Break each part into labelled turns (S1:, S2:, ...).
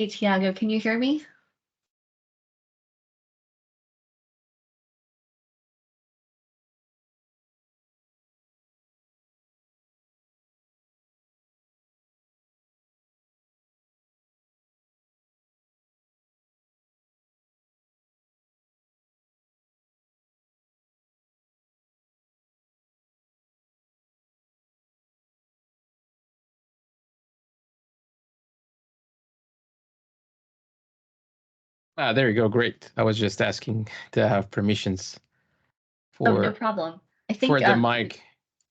S1: Hey, Tiago, can you hear me?
S2: Ah, there you go. Great. I was just asking to have permissions
S1: Oh, no
S2: for
S1: problem. I
S2: for
S1: think,
S2: the mic.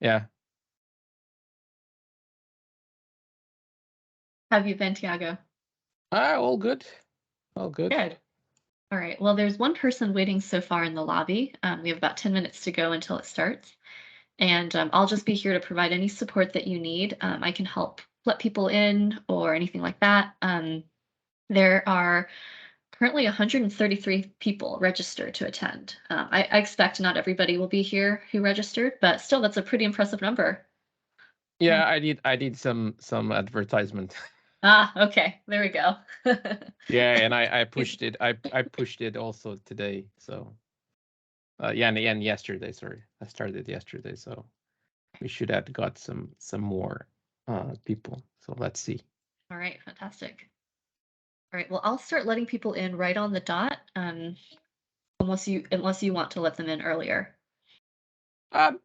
S2: Yeah.
S1: have you been, Tiago?
S2: All good. All good.
S1: Good. All right. Well, there's one person waiting so far in the lobby. We have about 10 minutes to go until it starts. And I'll just be here to provide any support that you need. I can help let people in or anything like that. There are currently 133 people registered to attend. I expect not everybody will be here who registered, but still, that's a pretty impressive number. Yeah.
S2: Yeah, I did some advertisement.
S1: Ah, okay. There we go.
S2: Yeah, and I pushed it. I pushed it also today. So yeah, and yesterday, sorry. I started yesterday, so we should have got some more people. So let's see.
S1: All right, fantastic. All right, well, I'll start letting people in right on the dot, unless you want to let them in earlier.
S2: Um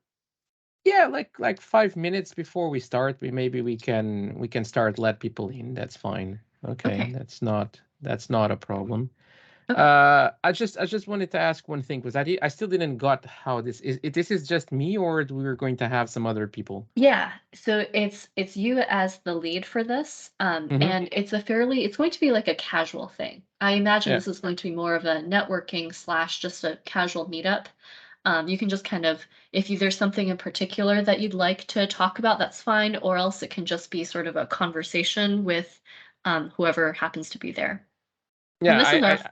S2: yeah, like 5 minutes before we start, we can start let people in. That's fine. Okay,
S1: Okay.
S2: that's not a problem.
S1: Okay.
S2: I just wanted to ask one thing because I still didn't got how this is just me or we're going to have some other people.
S1: Yeah, so it's you as the lead for this,
S2: Mm-hmm.
S1: and it's going to be like a casual thing. I imagine
S2: Yeah,
S1: this is going to be more of a networking slash just a casual meetup. You can just kind of, if there's something in particular that you'd like to talk about, that's fine, or else it can just be sort of a conversation with whoever happens to be there. And
S2: yeah.
S1: this is
S2: I
S1: our,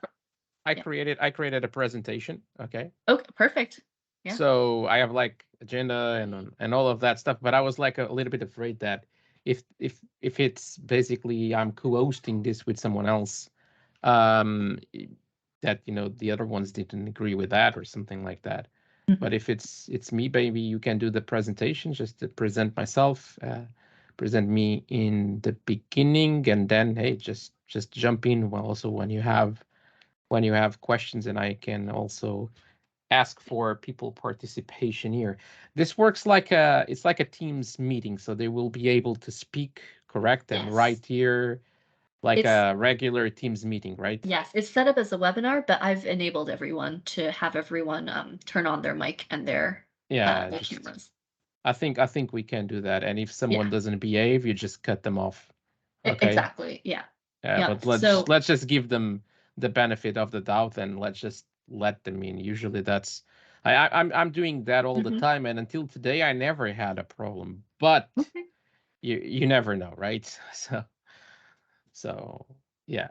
S2: I I
S1: yeah.
S2: created a presentation. Okay,
S1: Okay, perfect. Yeah.
S2: so I have like agenda and all of that stuff. But I was like a little bit afraid that if it's basically I'm co-hosting this with someone else, um that the other ones didn't agree with that or something like that. But
S1: Mhm.
S2: if it's me, baby, you can do the presentation just to present myself, present me in the beginning, and then hey, just jump in also when you have questions, and I can also ask for people participation here. This works like it's like a Teams meeting, so they will be able to speak, correct, and
S1: Yes.
S2: right here like
S1: It's
S2: a regular Teams meeting, right?
S1: Yes, it's set up as a webinar, but I've enabled everyone to have everyone turn on their mic and
S2: Yeah,
S1: their
S2: just
S1: cameras.
S2: I think we can do that. And if someone
S1: Yeah,
S2: doesn't behave, you just cut them off. Okay.
S1: exactly. Yeah.
S2: Yeah,
S1: Yeah.
S2: but let's
S1: So
S2: let's just give them the benefit of the doubt and let's just let them in. Usually that's I'm doing that all the
S1: mhm.
S2: time, and until today I never had a problem. But
S1: Okay.
S2: you never know, right? So yeah.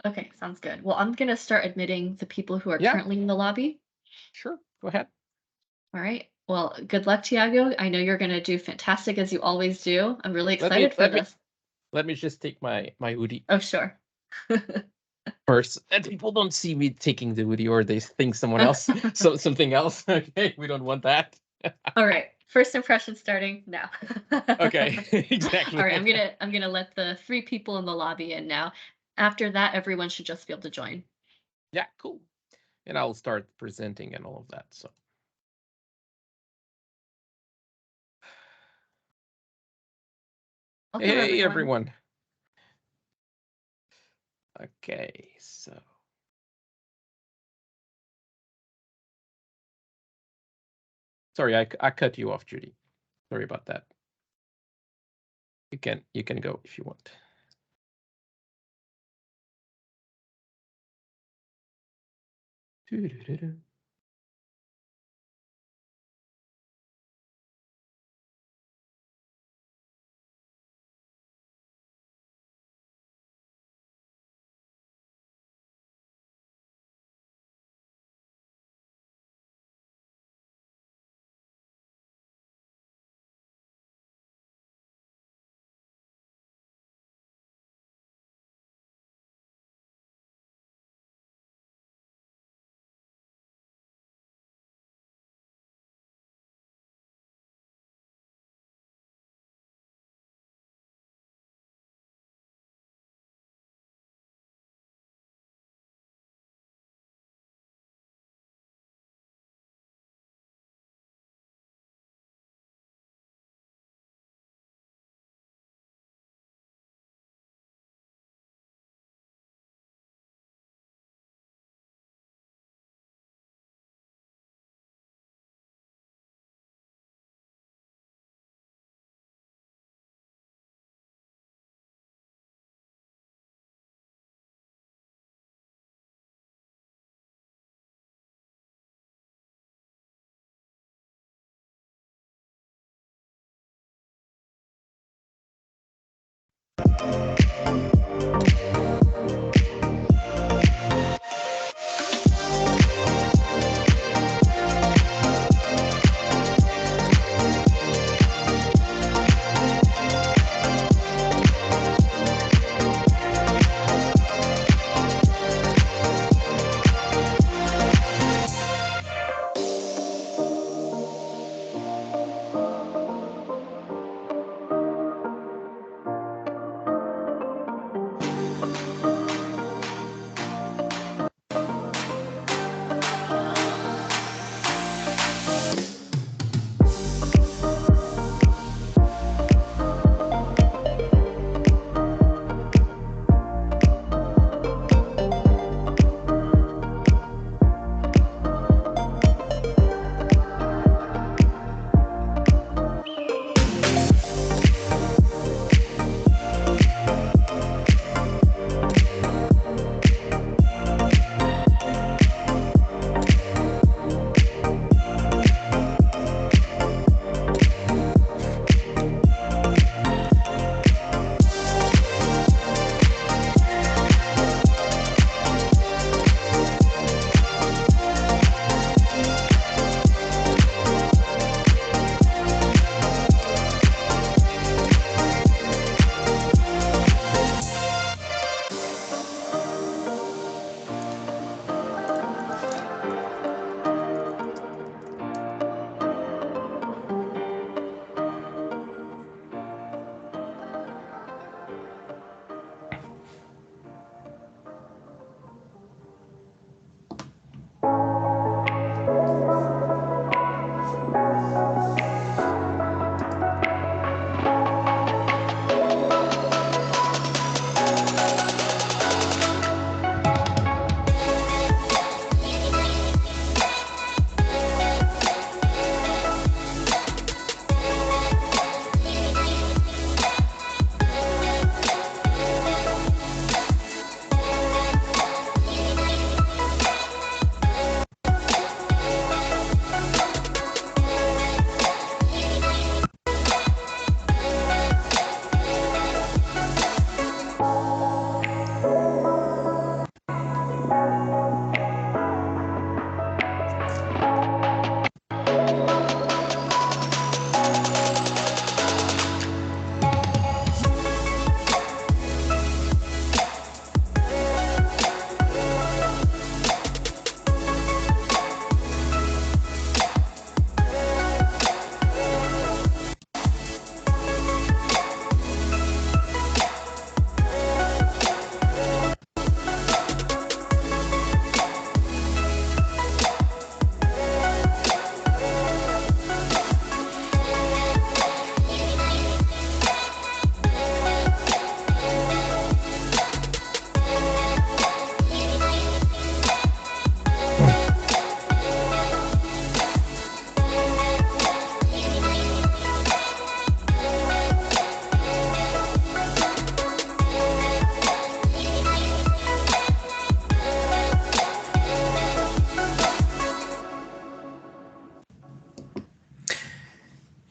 S1: Okay, sounds good. Well, I'm gonna start admitting the people who are
S2: Yeah,
S1: currently in the lobby.
S2: sure. Go ahead.
S1: All right. Well, good luck, Tiago. I know you're gonna do fantastic as you always do. I'm really
S2: Let me
S1: excited for
S2: let me
S1: this.
S2: let me just take my hoodie
S1: Oh, sure.
S2: first, and people don't see me taking the hoodie or they think someone else something else. Okay, we don't want that.
S1: All right. First impression starting now.
S2: Okay,
S1: All
S2: exactly.
S1: right, I'm gonna let the three people in the lobby in now. After that, everyone should just be able to join.
S2: Yeah, cool. And I'll start presenting and all of that. So
S1: Welcome,
S2: hey
S1: everyone.
S2: everyone. Okay, so sorry, I cut you off, Judy. Sorry about that. You can go if you want. Doo-doo-doo-doo.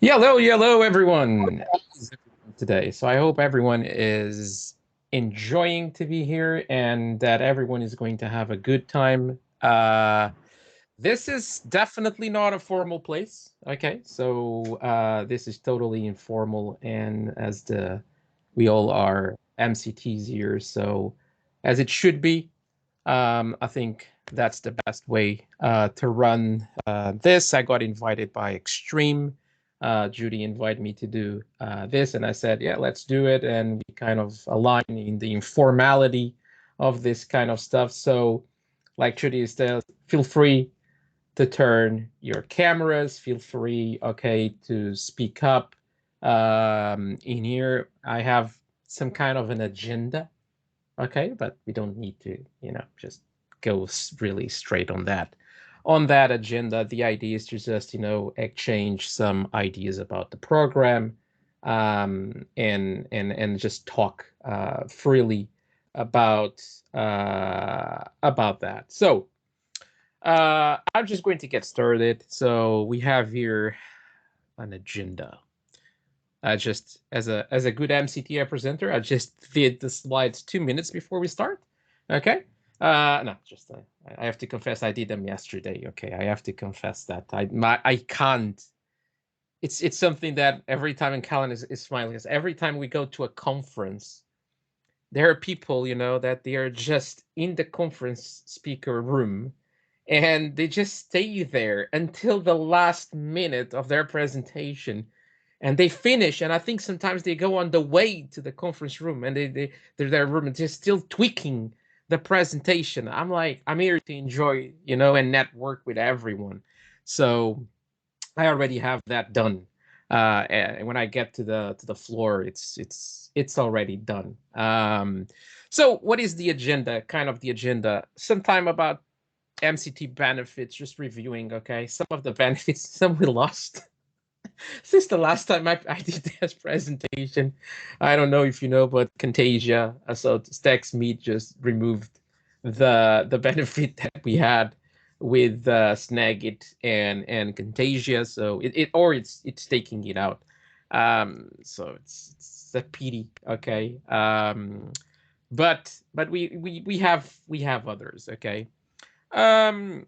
S2: Hello, everyone. Today, so I hope everyone is enjoying to be here and that everyone is going to have a good time. This is definitely not a formal place. Okay, so this is totally informal, and we all are MCTs here, so as it should be. I think that's the best way to run this. I got invited by Extreme. Judy invited me to do this, and I said, yeah, let's do it. And we kind of align in the informality of this kind of stuff. So, like Judy says, feel free to turn your cameras. Feel free, okay, to speak up. In here, I have some kind of an agenda. Okay, but we don't need to, just go really straight on that. On that agenda, the idea is to just, exchange some ideas about the program, and just talk freely about that. So I'm just going to get started. So we have here an agenda. Just as a good MCT presenter, I just did the slides 2 minutes before we start. Okay. No, just I have to confess I did them yesterday. Okay, I have to confess that I can't. It's something that every time in Callan is smiling. Every time we go to a conference, there are people, that they are just in the conference speaker room, and they just stay there until the last minute of their presentation, and they finish, and I think sometimes they go on the way to the conference room, and they're their room and just still tweaking the presentation. I'm like, I'm here to enjoy, and network with everyone. So I already have that done. And when I get to the floor, it's already done. So what is the agenda? Kind of the agenda. Sometime about MCT benefits, just reviewing. Okay, some of the benefits, some we lost since the last time I did this presentation. I don't know if you know, but Contagia, so Stacks Meet just removed the benefit that we had with Snagit and Contagia. So it's taking it out. So it's a pity. Okay. But we have others. Okay. Um,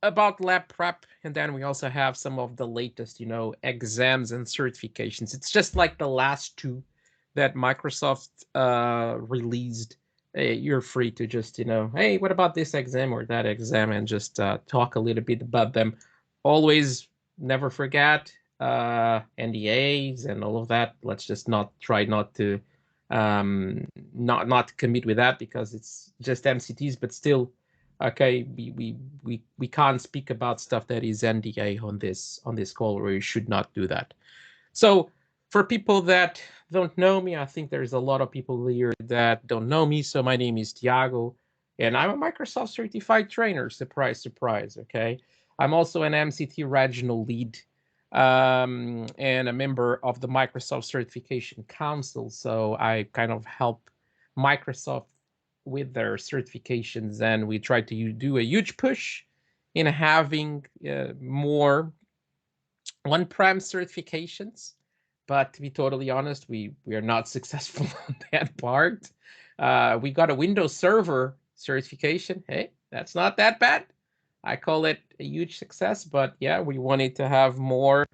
S2: about lab prep, and then we also have some of the latest, exams and certifications. It's just like the last two that Microsoft released. You're free to just, hey, what about this exam or that exam, and just talk a little bit about them. Always never forget NDAs and all of that. Let's just not try not to not commit with that, because it's just MCTs, but still. Okay, we can't speak about stuff that is NDA on this call, or you should not do that. So for people that don't know me, I think there's a lot of people here that don't know me. So my name is Thiago, and I'm a Microsoft certified trainer. Surprise, surprise. Okay, I'm also an MCT regional lead, and a member of the Microsoft Certification Council. So I kind of help Microsoft with their certifications, and we try to do a huge push in having more on-prem certifications. But to be totally honest, we are not successful on that part. We got a Windows Server certification. Hey, that's not that bad. I call it a huge success. But yeah, we wanted to have more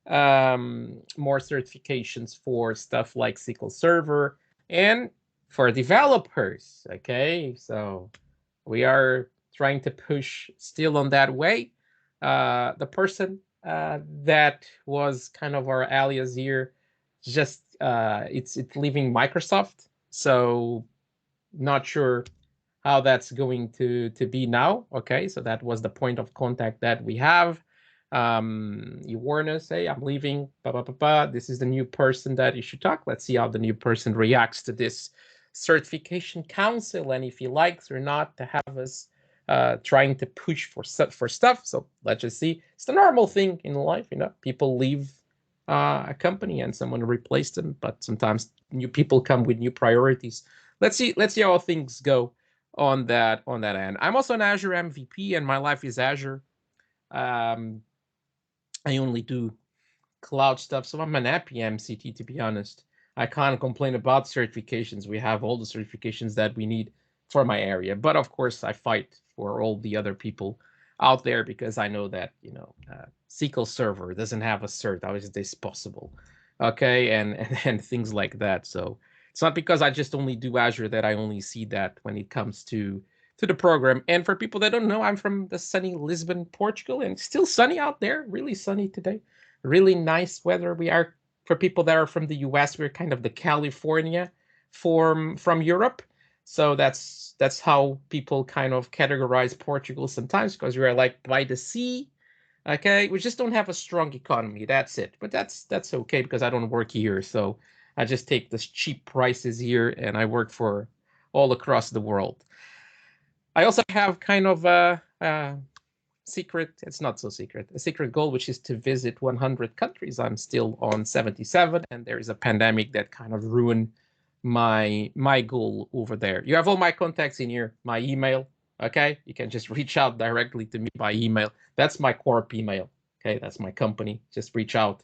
S2: certifications for stuff like SQL Server and for developers. Okay, so we are trying to push still on that way. The person that was kind of our alias here, just it's leaving Microsoft, so not sure how that's going to be now. Okay, so that was the point of contact that we have. You warn us, hey, I'm leaving, this is the new person that you should talk. Let's see how the new person reacts to this certification council, and if he likes or not to have us trying to push for stuff. So let's just see. It's the normal thing in life, people leave a company and someone replaced them, but sometimes new people come with new priorities. Let's see how things go on that end. I'm also an Azure MVP, and my life is Azure. I only do cloud stuff. So I'm an happy MCT, to be honest. I can't complain about certifications. We have all the certifications that we need for my area. But of course, I fight for all the other people out there because I know that, SQL Server doesn't have a cert. How is this possible? Okay, and things like that. So it's not because I just only do Azure that I only see that when it comes to the program. And for people that don't know, I'm from the sunny Lisbon, Portugal, and it's still sunny out there, really sunny today. Really nice weather. We are, for people that are from the US, we're kind of the California from Europe. So that's how people kind of categorize Portugal sometimes, because we are like by the sea. Okay, we just don't have a strong economy. That's it. But that's okay because I don't work here, so I just take the cheap prices here, and I work for all across the world. I also have kind of a secret, it's not so secret, a secret goal, which is to visit 100 countries. I'm still on 77, and there is a pandemic that kind of ruined my goal over there. You have all my contacts in here, my email. Okay, you can just reach out directly to me by email. That's my corp email. Okay, that's my company. Just reach out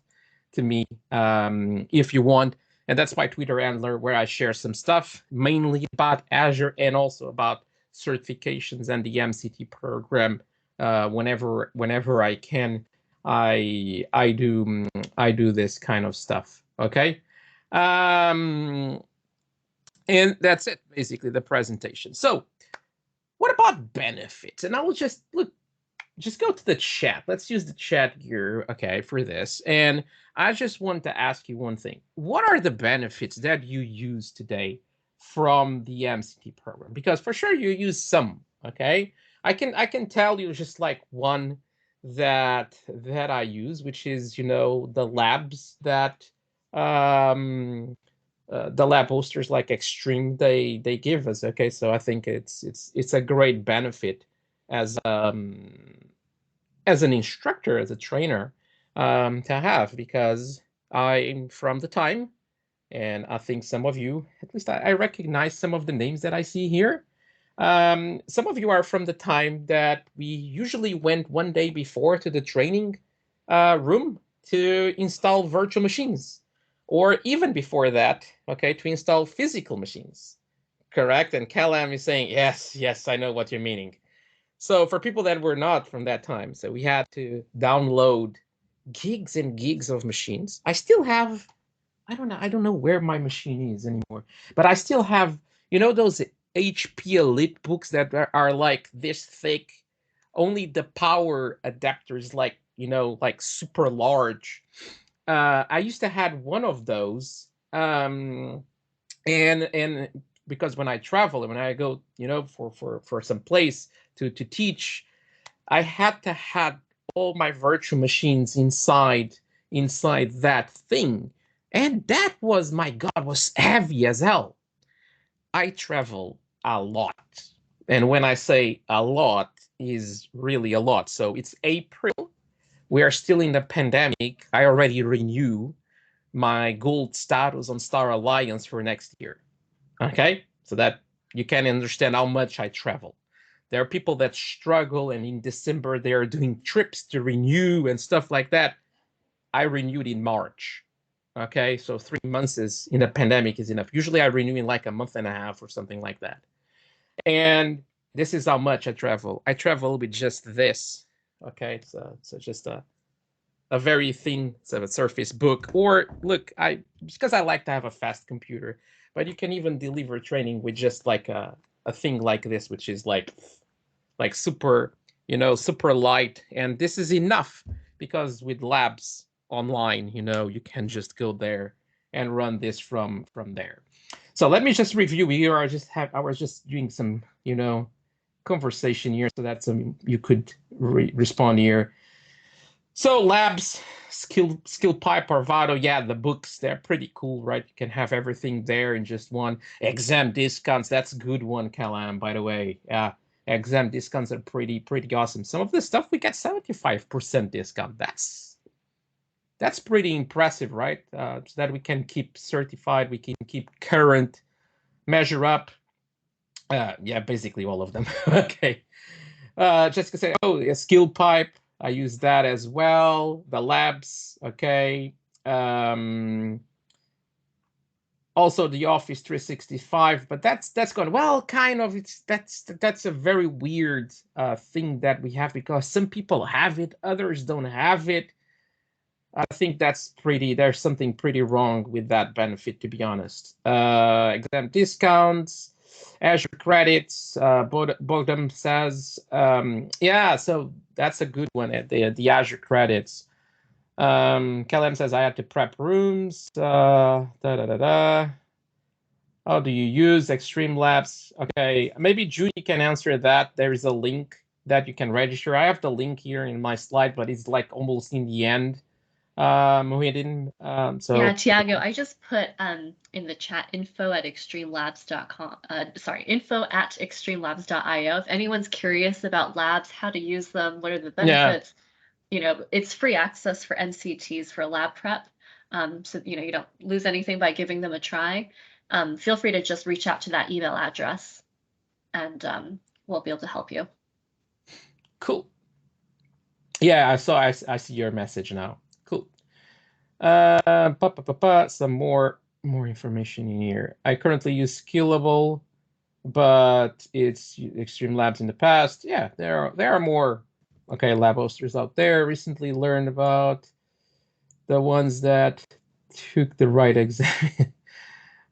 S2: to me if you want. And that's my Twitter handler, where I share some stuff, mainly about Azure and also about certifications and the MCT program. Whenever I can, I do this kind of stuff. Okay, and that's it, basically the presentation. So what about benefits? And I will just go to the chat. Let's use the chat here, okay, for this. And I just want to ask you one thing. What are the benefits that you use today from the MCT program? Because for sure you use some, okay? I can tell you just like one that I use, which is, the labs that the lab hosters like Extreme they give us. Okay, so I think it's a great benefit as an instructor, as a trainer, to have, because I'm from the time, and I think some of you, at least I recognize some of the names that I see here. Some of you are from the time that we usually went one day before to the training room to install virtual machines, or even before that, okay, to install physical machines. Correct? And Calam is saying, yes, I know what you're meaning. So for people that were not from that time, so we had to download gigs and gigs of machines. I still have, I don't know where my machine is anymore, but I still have, those HP Elite books that are like this thick, only the power adapters like super large. I used to have one of those, and because when I travel and when I go, for some place to teach, I had to have all my virtual machines inside that thing. And that was, my God, was heavy as hell. I travel a lot. And when I say a lot, is really a lot. So it's April. We are still in the pandemic. I already renew my gold status on Star Alliance for next year. Okay? So that you can understand how much I travel. There are people that struggle, and in December they are doing trips to renew and stuff like that. I renewed in March. Okay, so 3 months is in a pandemic is enough. Usually I renew in like a month and a half or something like that. And this is how much I travel. I travel with just this. Okay, so just a very thin Surface Book. Or look, because I like to have a fast computer, but you can even deliver training with just like a thing like this, which is like super, super light. And this is enough, because with labs online, you can just go there and run this from there. So let me just review here. I was just doing some, conversation here, so that you could respond here. So labs, skill pipe, Arvado, yeah, the books, they're pretty cool, right? You can have everything there in just one. Exam discounts, that's a good one, Calam, by the way. Yeah, exam discounts are pretty awesome. Some of the stuff we get 75% discount. That's pretty impressive, right? So that we can keep certified, we can keep current, measure up. Yeah, basically all of them. Okay. Jessica said, oh, a skill pipe. I use that as well. The labs, okay. Also the Office 365, but that's gone. Well, kind of. That's a very weird thing that we have, because some people have it, others don't have it. I think there's something pretty wrong with that benefit, to be honest. Exam discounts, Azure credits, Bogdan says, yeah, so that's a good one, the Azure credits. Kellem says, I had to prep rooms, How do you use XtremeLabs? Okay, maybe Judy can answer that. There is a link that you can register. I have the link here in my slide, but it's like almost in the end. Muhyiddin.
S1: Yeah, Tiago, I just put in the chat info@XtremeLabs.com. Info@XtremeLabs.io. If anyone's curious about labs, how to use them, what are the benefits, it's free access for MCTs for lab prep. So you don't lose anything by giving them a try. Feel free to just reach out to that email address, and we'll be able to help you.
S2: Cool. Yeah, I see your message now. Cool. Some more information in here. I currently use Skillable, but it's XtremeLabs in the past. Yeah, there are more lab hosters out there. Recently learned about the ones that took the right exam.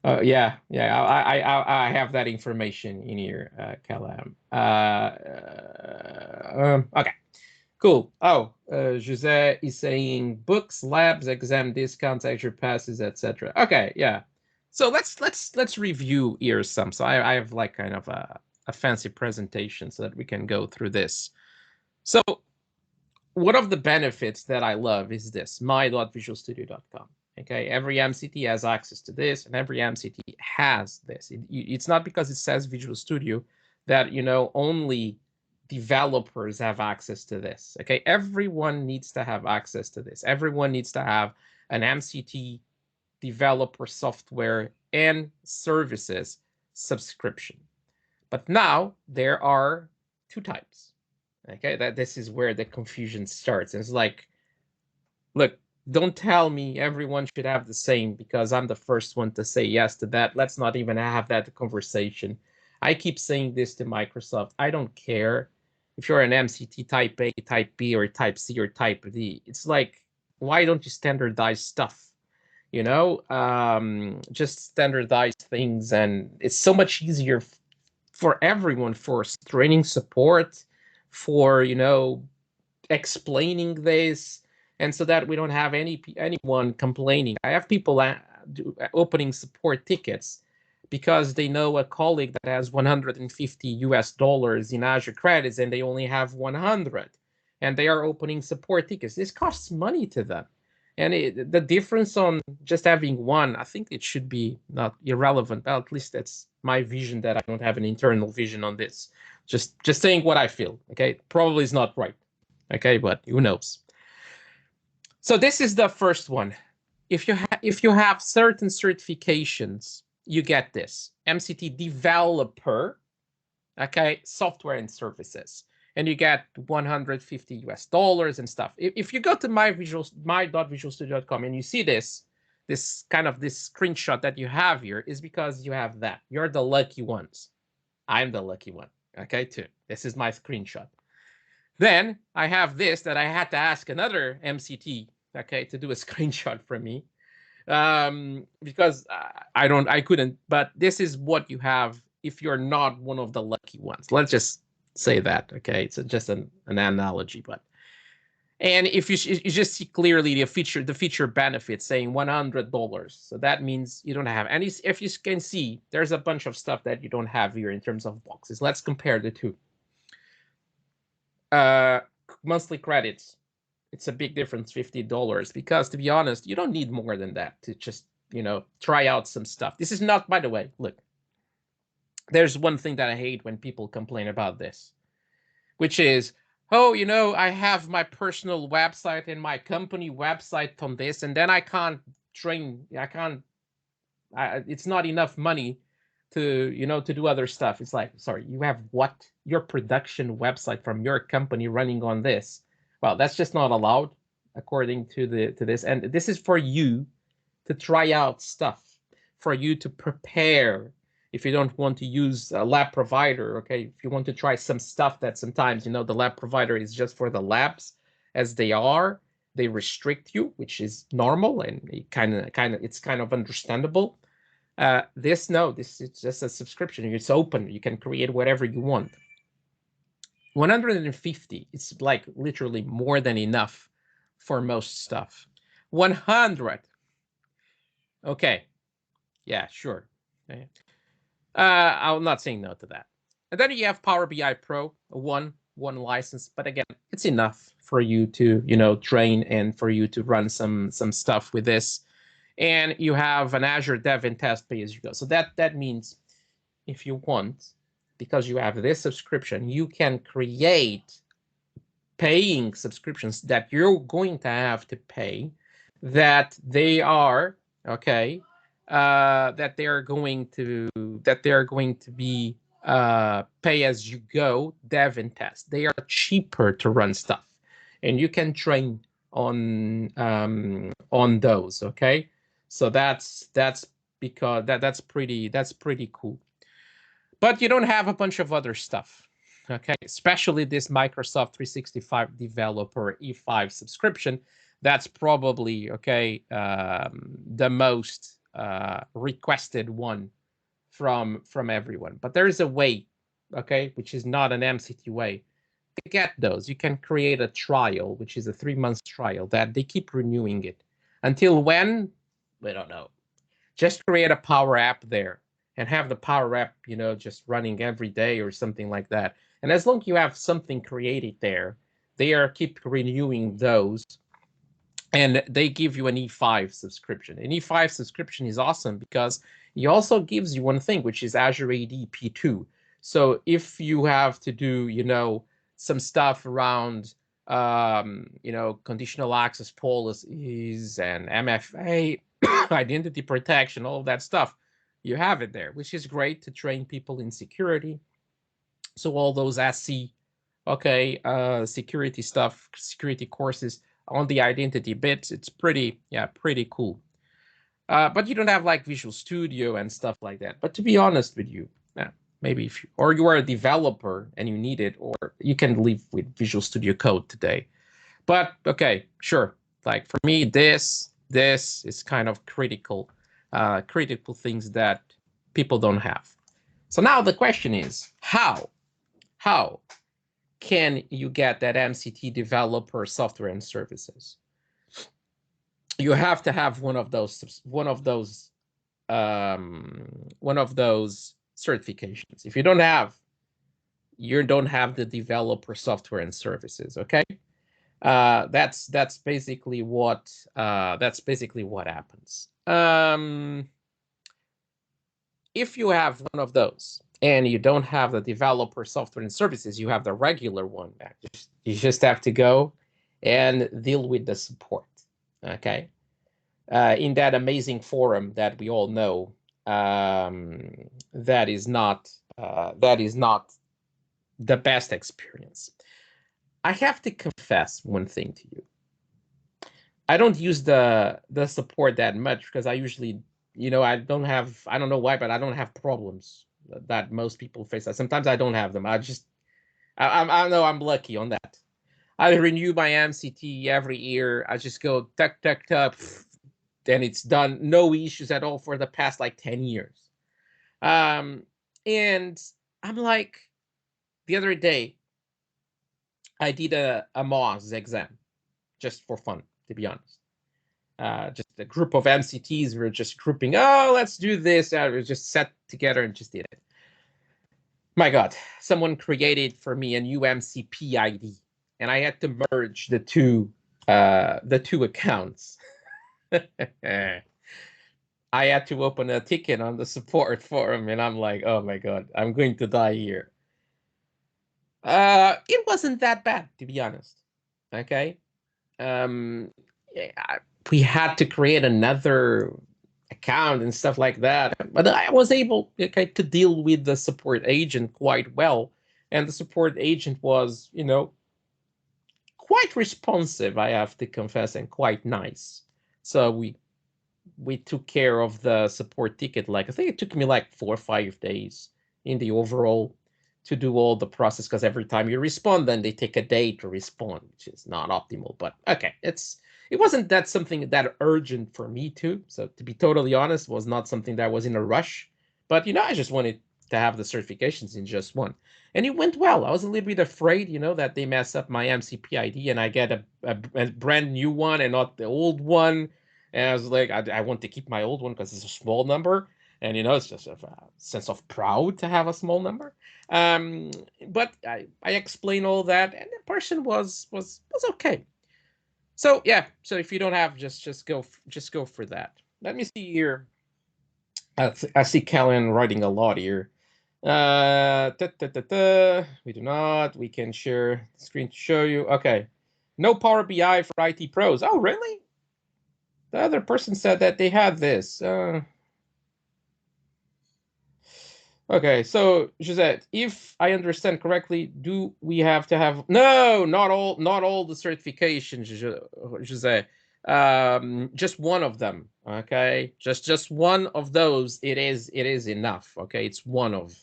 S2: Yeah, I have that information in here, Kalam. Okay. Cool. Oh, Jose is saying books, labs, exam discounts, Azure passes, etc. Okay, yeah. So let's review here some. So I have like kind of a fancy presentation so that we can go through this. So one of the benefits that I love is this, my.visualstudio.com. Okay, every MCT has access to this, and every MCT has this. It's not because it says Visual Studio that only developers have access to this. Okay, everyone needs to have access to this. Everyone needs to have an MCT developer software and services subscription. But now there are two types. Okay, this is where the confusion starts. It's like, look, don't tell me everyone should have the same, because I'm the first one to say yes to that. Let's not even have that conversation. I keep saying this to Microsoft. I don't care if you're an MCT type A, type B, or type C, or type D. It's like, why don't you standardize stuff? Just standardize things, and it's so much easier for everyone, for training support, for explaining this, and so that we don't have anyone complaining. I have people opening support tickets because they know a colleague that has $150 in Azure credits and they only have 100, and they are opening support tickets. This costs money to them, and the difference on just having one, I think it should be not irrelevant. But at least that's my vision, that I don't have an internal vision on this. Just saying what I feel. Okay, probably is not right. Okay, but who knows? So this is the first one. If you have certain certifications, you get this MCT developer, okay, software and services, and you get $150 and stuff. If you go to my.visualstudio.com and you see this screenshot that you have here, is because you have that. You're the lucky ones. I'm the lucky one. Okay, too. This is my screenshot. Then I have this that I had to ask another MCT, okay, to do a screenshot from me, because I couldn't. But this is what you have if you're not one of the lucky ones. Let's just say that, okay? It's just an analogy, but. And if you just see clearly the feature benefits saying $100, so that means you don't have any. If you can see, there's a bunch of stuff that you don't have here in terms of boxes. Let's compare the two. Monthly credits, it's a big difference, $50, because to be honest, you don't need more than that to just try out some stuff. This is not, by the way, look, there's one thing that I hate when people complain about this, which is, oh, I have my personal website and my company website on this, and then I can't train, it's not enough money to to do other stuff. It's like, sorry, you have what? Your production website from your company running on this. Well, that's just not allowed according to this. And this is for you to try out stuff, for you to prepare. If you don't want to use a lab provider, okay, if you want to try some stuff that sometimes, the lab provider is just for the labs as they are, they restrict you, which is normal, and it it's kind of understandable. This is just a subscription. It's open. You can create whatever you want. 150, it's like literally more than enough for most stuff. 100, okay, yeah, sure. Okay. I'm not saying no to that. And then you have Power BI Pro, one license, but again, it's enough for you to train and for you to run some stuff with this. And you have an Azure Dev and Test pay as you go. So that means if you want, because you have this subscription, you can create paying subscriptions that you're going to have to pay, that they are okay, that they are going to be pay as you go dev and test. They are cheaper to run stuff, and you can train on those. Okay, so that's because that's pretty cool. But you don't have a bunch of other stuff, okay? Especially this Microsoft 365 Developer E5 subscription. That's probably, okay, the most requested one from everyone. But there is a way, okay, which is not an MCT way, to get those. You can create a trial, which is a 3-month trial that they keep renewing it. Until when? We don't know. Just create a Power App there and have the Power App, just running every day or something like that. And as long as you have something created there, they keep renewing those, and they give you an E5 subscription. An E5 subscription is awesome because it also gives you one thing, which is Azure AD P2. So if you have to do, some stuff around, conditional access policies and MFA, identity protection, all of that stuff, you have it there, which is great to train people in security. So all those SC, okay, security stuff, security courses on the identity bits, it's pretty cool. But you don't have like Visual Studio and stuff like that. But to be honest with you, maybe if you are a developer and you need it, or you can live with Visual Studio Code today. But okay, sure. Like for me, this is kind of critical things that people don't have. So now the question is, how can you get that MCT developer software and services? You have to have one of those certifications. If you don't have the developer software and services, okay? That's basically what happens. If you have one of those and you don't have the developer software and services, you have the regular one. You just have to go and deal with the support. Okay, in that amazing forum that we all know, that is not the best experience. I have to confess one thing to you. I don't use the support that much because I usually, I don't know why, but I don't have problems that most people face. Sometimes I don't have them. I know I'm lucky on that. I renew my MCT every year. I just go tuck, then it's done. No issues at all for the past like 10 years. And I'm like, the other day, I did a MOS exam just for fun, to be honest. Just a group of MCTs were just grouping, let's do this. We just sat together and just did it. My God, someone created for me a new MCP ID, and I had to merge the two accounts. I had to open a ticket on the support forum, and I'm like, oh my God, I'm going to die here. It wasn't that bad, to be honest. Okay. We had to create another account and stuff like that, but I was able, okay, to deal with the support agent quite well, and the support agent was, quite responsive, I have to confess, and quite nice. So we took care of the support ticket. Like, I think it took me like 4 or 5 days in the overall to do all the process, because every time you respond, then they take a day to respond, which is not optimal. But okay, it wasn't that something that urgent for me too. So to be totally honest, was not something that was in a rush. But I just wanted to have the certifications in just one. And it went well. I was a little bit afraid, that they mess up my MCP ID and I get a brand new one and not the old one. And I was like, I want to keep my old one because it's a small number. And, it's just a sense of proud to have a small number. But I explained all that, and the person was okay. So yeah, so if you don't have, just go for that. Let me see here. I see Callan writing a lot here. We do not. We can share the screen to show you. Okay. No Power BI for IT pros. Oh, really? The other person said that they had this. Okay, so Josette, if I understand correctly, do we have to have not all the certifications, Josette. Just one of them. Okay, just one of those. It is enough. Okay, it's one of,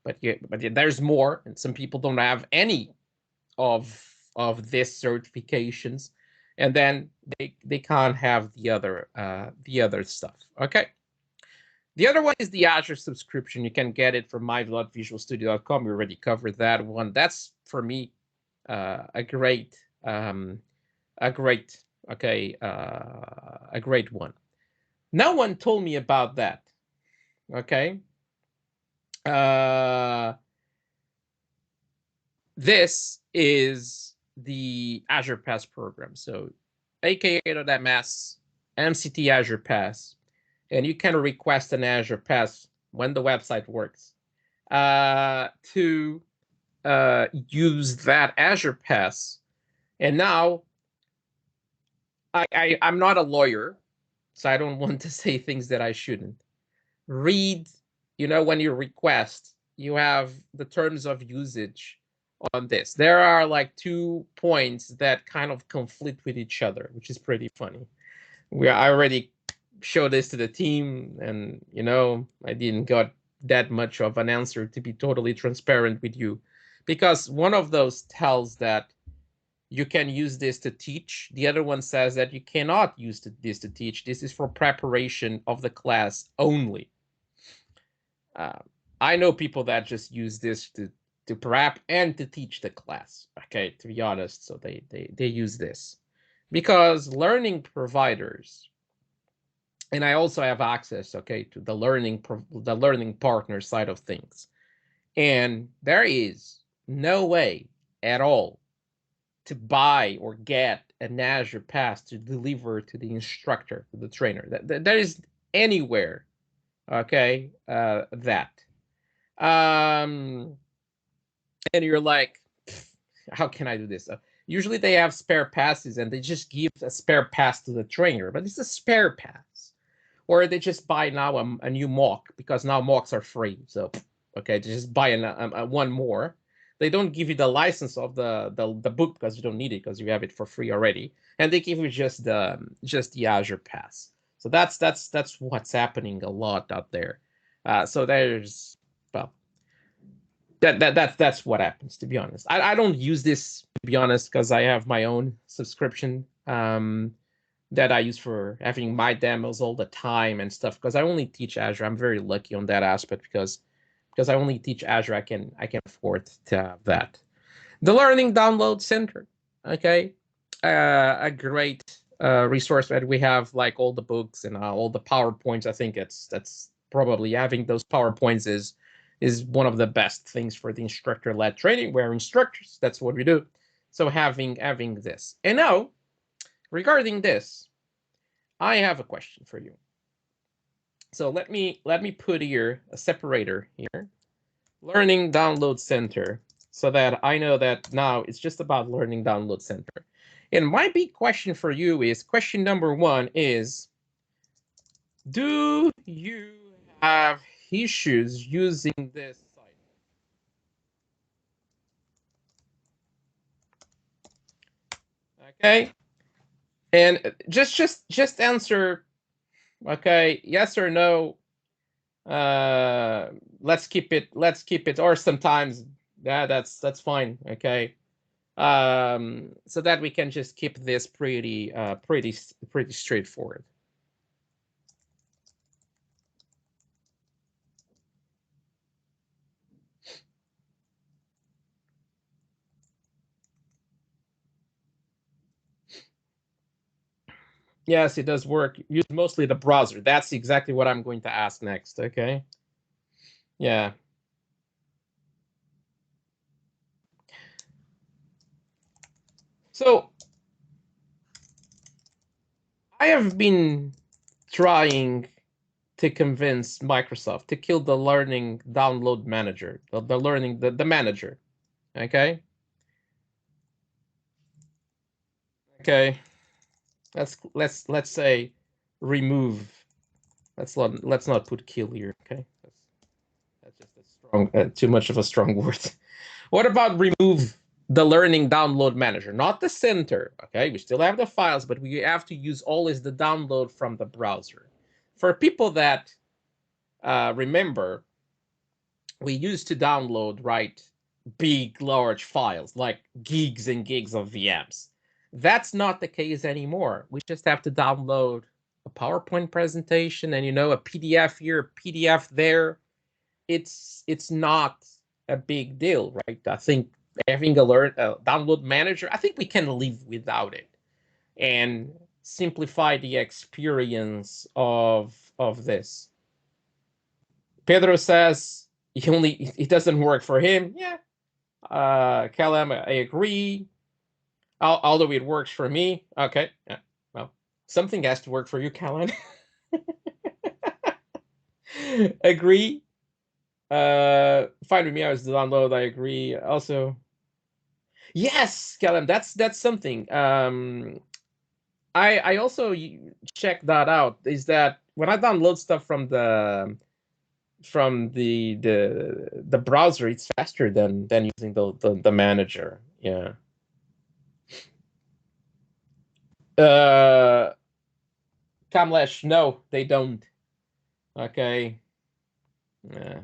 S2: but there's more, and some people don't have any of these certifications, and then they can't have the other stuff. Okay. The other one is the Azure subscription. You can get it from MyVisualStudio.com. We already covered that one. That's for me a great one. No one told me about that. Okay. This is the Azure Pass program. So aka.ms, MCT Azure Pass. And you can request an Azure Pass when the website works to use that Azure Pass. And now I'm not a lawyer, so I don't want to say things that I shouldn't. Read, when you request, you have the terms of usage on this. There are like 2 points that kind of conflict with each other, which is pretty funny. I already show this to the team, and I didn't got that much of an answer, to be totally transparent with you, because one of those tells that you can use this to teach. The other one says that you cannot use this to teach. This is for preparation of the class only. I know people that just use this to prep and to teach the class. Okay, to be honest, so they use this because learning providers. And I also have access, to the learning partner side of things. And there is no way at all to buy or get an Azure Pass to deliver to the instructor, to the trainer. That is anywhere, that. And you're like, how can I do this? Usually they have spare passes and they just give a spare pass to the trainer, but it's a spare pass. Or they just buy now a new mock, because now mocks are free. So, they just buy one more. They don't give you the license of the book because you don't need it, because you have it for free already. And they give you just the Azure Pass. So that's what's happening a lot out there. So there's, well, that's what happens, to be honest. I don't use this, to be honest, because I have my own subscription. That I use for having my demos all the time and stuff, because I only teach Azure. I'm very lucky on that aspect, because I only teach Azure. I can afford to have that. The Learning Download Center, okay, a great resource that we have, like all the books and all the PowerPoints. I think that's probably, having those PowerPoints is one of the best things for the instructor-led training. We're instructors, that's what we do. So having this, and now, regarding this, I have a question for you. So let me put here a separator here, Learning Download Center, so that I know that now it's just about Learning Download Center. And my big question for you is, question number 1 is, do you have issues using this site? Okay, and just answer. Okay, yes or no. Let's keep it, or sometimes yeah, that's fine. Okay, so that we can just keep this pretty straightforward. Yes, it does work. Use mostly the browser. That's exactly what I'm going to ask next. Okay. Yeah. So I have been trying to convince Microsoft to kill the learning download manager, the learning the manager. Okay. Okay. Let's say remove. Let's not put kill here. Okay. That's just a strong too much of a strong word. What about remove the learning download manager, not the center? Okay, we still have the files, but we have to use always the download from the browser. For people that remember, we used to download, right, big, large files, like gigs and gigs of VMs. That's not the case anymore. We just have to download a PowerPoint presentation and, a PDF here, a PDF there. It's not a big deal, right? I think having a download manager, I think we can live without it and simplify the experience of this. Pedro says it doesn't work for him. Yeah. Callum, I agree. Although it works for me. Okay. Yeah. Well, something has to work for you, Callum. Agree. Fine with me. I was download. I agree. Also, yes, Callum. That's something. I also checked that out. Is that when I download stuff from the browser, it's faster than using the manager. Yeah. Kamlesh, no, they don't. Okay. Yeah.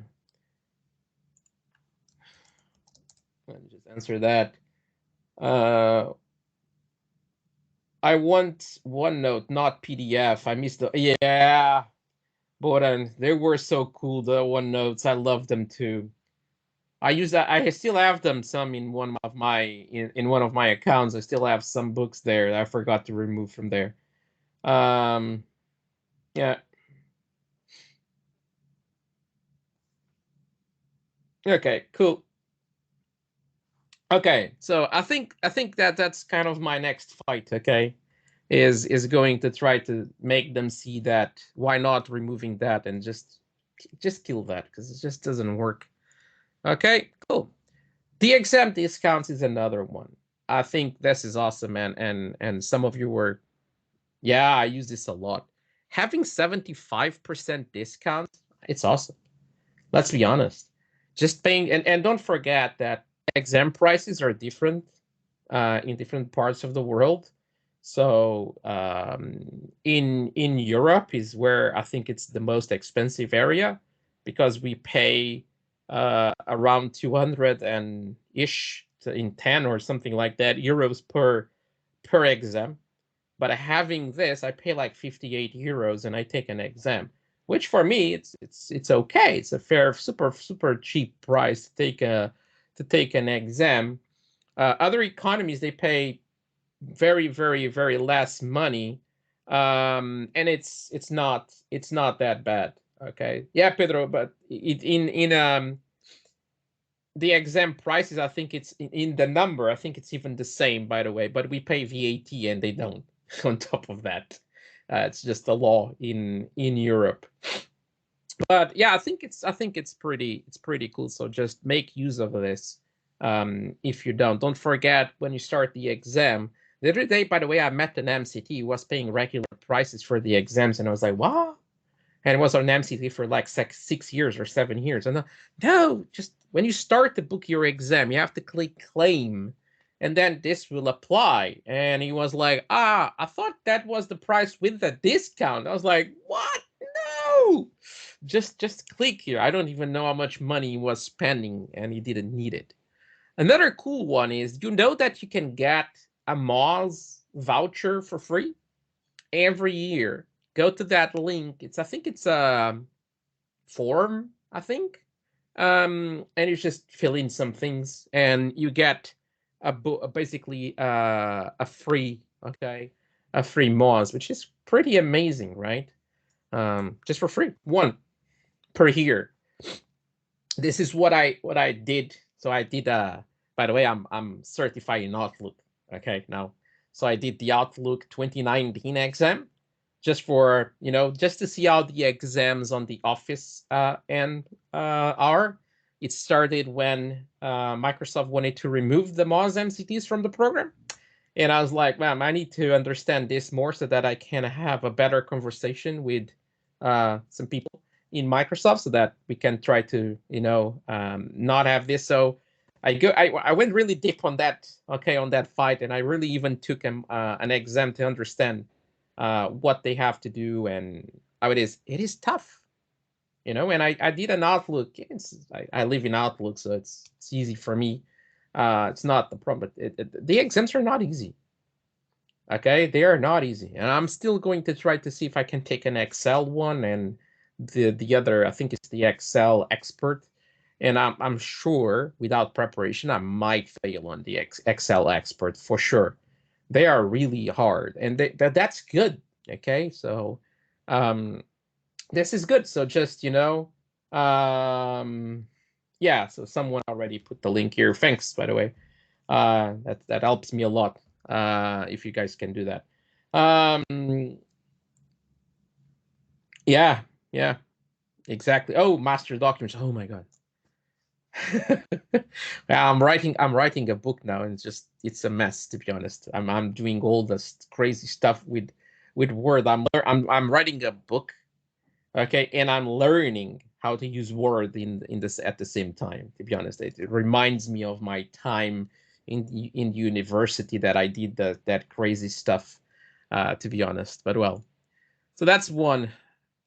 S2: Let me just answer that. I want OneNote, not PDF. I missed the yeah. But they were so cool. The OneNotes, I love them too. I use that. I still have them. Some in one of my in one of my accounts. I still have some books there that I forgot to remove from there. Yeah. Okay. Cool. Okay. So I think that's kind of my next fight. Okay, is going to try to make them see that why not removing that and just kill that because it just doesn't work. Okay. Cool. The exam discounts is another one. I think this is awesome, man. And some of you were, yeah, I use this a lot. Having 75% discount, it's awesome. Let's be honest. Just paying, and don't forget that exam prices are different in different parts of the world. So in Europe is where I think it's the most expensive area because we pay around 200 and ish in 10 or something like that euros per exam. But having this, I pay like 58 euros and I take an exam, which for me it's okay. It's a fair, super cheap price to take an exam. Other economies they pay very less money, and it's not that bad. Okay, yeah, Pedro, but in the exam prices, I think it's in the number. I think it's even the same, by the way. But we pay VAT and they don't. On top of that, it's just a law in Europe. But yeah, I think it's pretty cool. So just make use of this. If you don't forget when you start the exam. The other day, by the way, I met an MCT who was paying regular prices for the exams, and I was like, "What?" And it was on MCT for like 6 years or 7 years. And no, just when you start to book your exam, you have to click claim, and then this will apply. And he was like, ah, I thought that was the price with the discount. I was like, what? No, just click here. I don't even know how much money he was spending, and he didn't need it. Another cool one is, you know that you can get a Moz voucher for free every year. Go to that link. I think it's a form, I think. And you just fill in some things, and you get basically a free, a free Moz, which is pretty amazing, right? Just for free, one per year. This is what I did. So I did. By the way, I'm certified in Outlook. Okay, now, so I did the Outlook 2019 exam, just for, just to see how the exams on the office end are. It started when Microsoft wanted to remove the Moz MCTs from the program. And I was like, man, I need to understand this more so that I can have a better conversation with some people in Microsoft, so that we can try to, not have this. So I went really deep on that, on that fight, and I really even took an exam to understand what they have to do and how it is. It is tough, and I did an Outlook. I live in Outlook, so it's easy for me. It's not the problem, but the exams are not easy. Okay, they are not easy, and I'm still going to try to see if I can take an Excel one, and the other, I think it's the Excel expert, and I'm sure without preparation I might fail on the Excel expert for sure. They are really hard, and that's good. Okay, so this is good. So just yeah. So someone already put the link here. Thanks, by the way. That helps me a lot. If you guys can do that. Yeah, exactly. Oh, master documents. Oh my god. I'm writing a book now, and it's a mess, to be honest. I'm doing all this crazy stuff with Word. I'm writing a book, okay, and I'm learning how to use Word in this at the same time. To be honest, it reminds me of my time in university, that I did that crazy stuff. To be honest, but well, so that's one.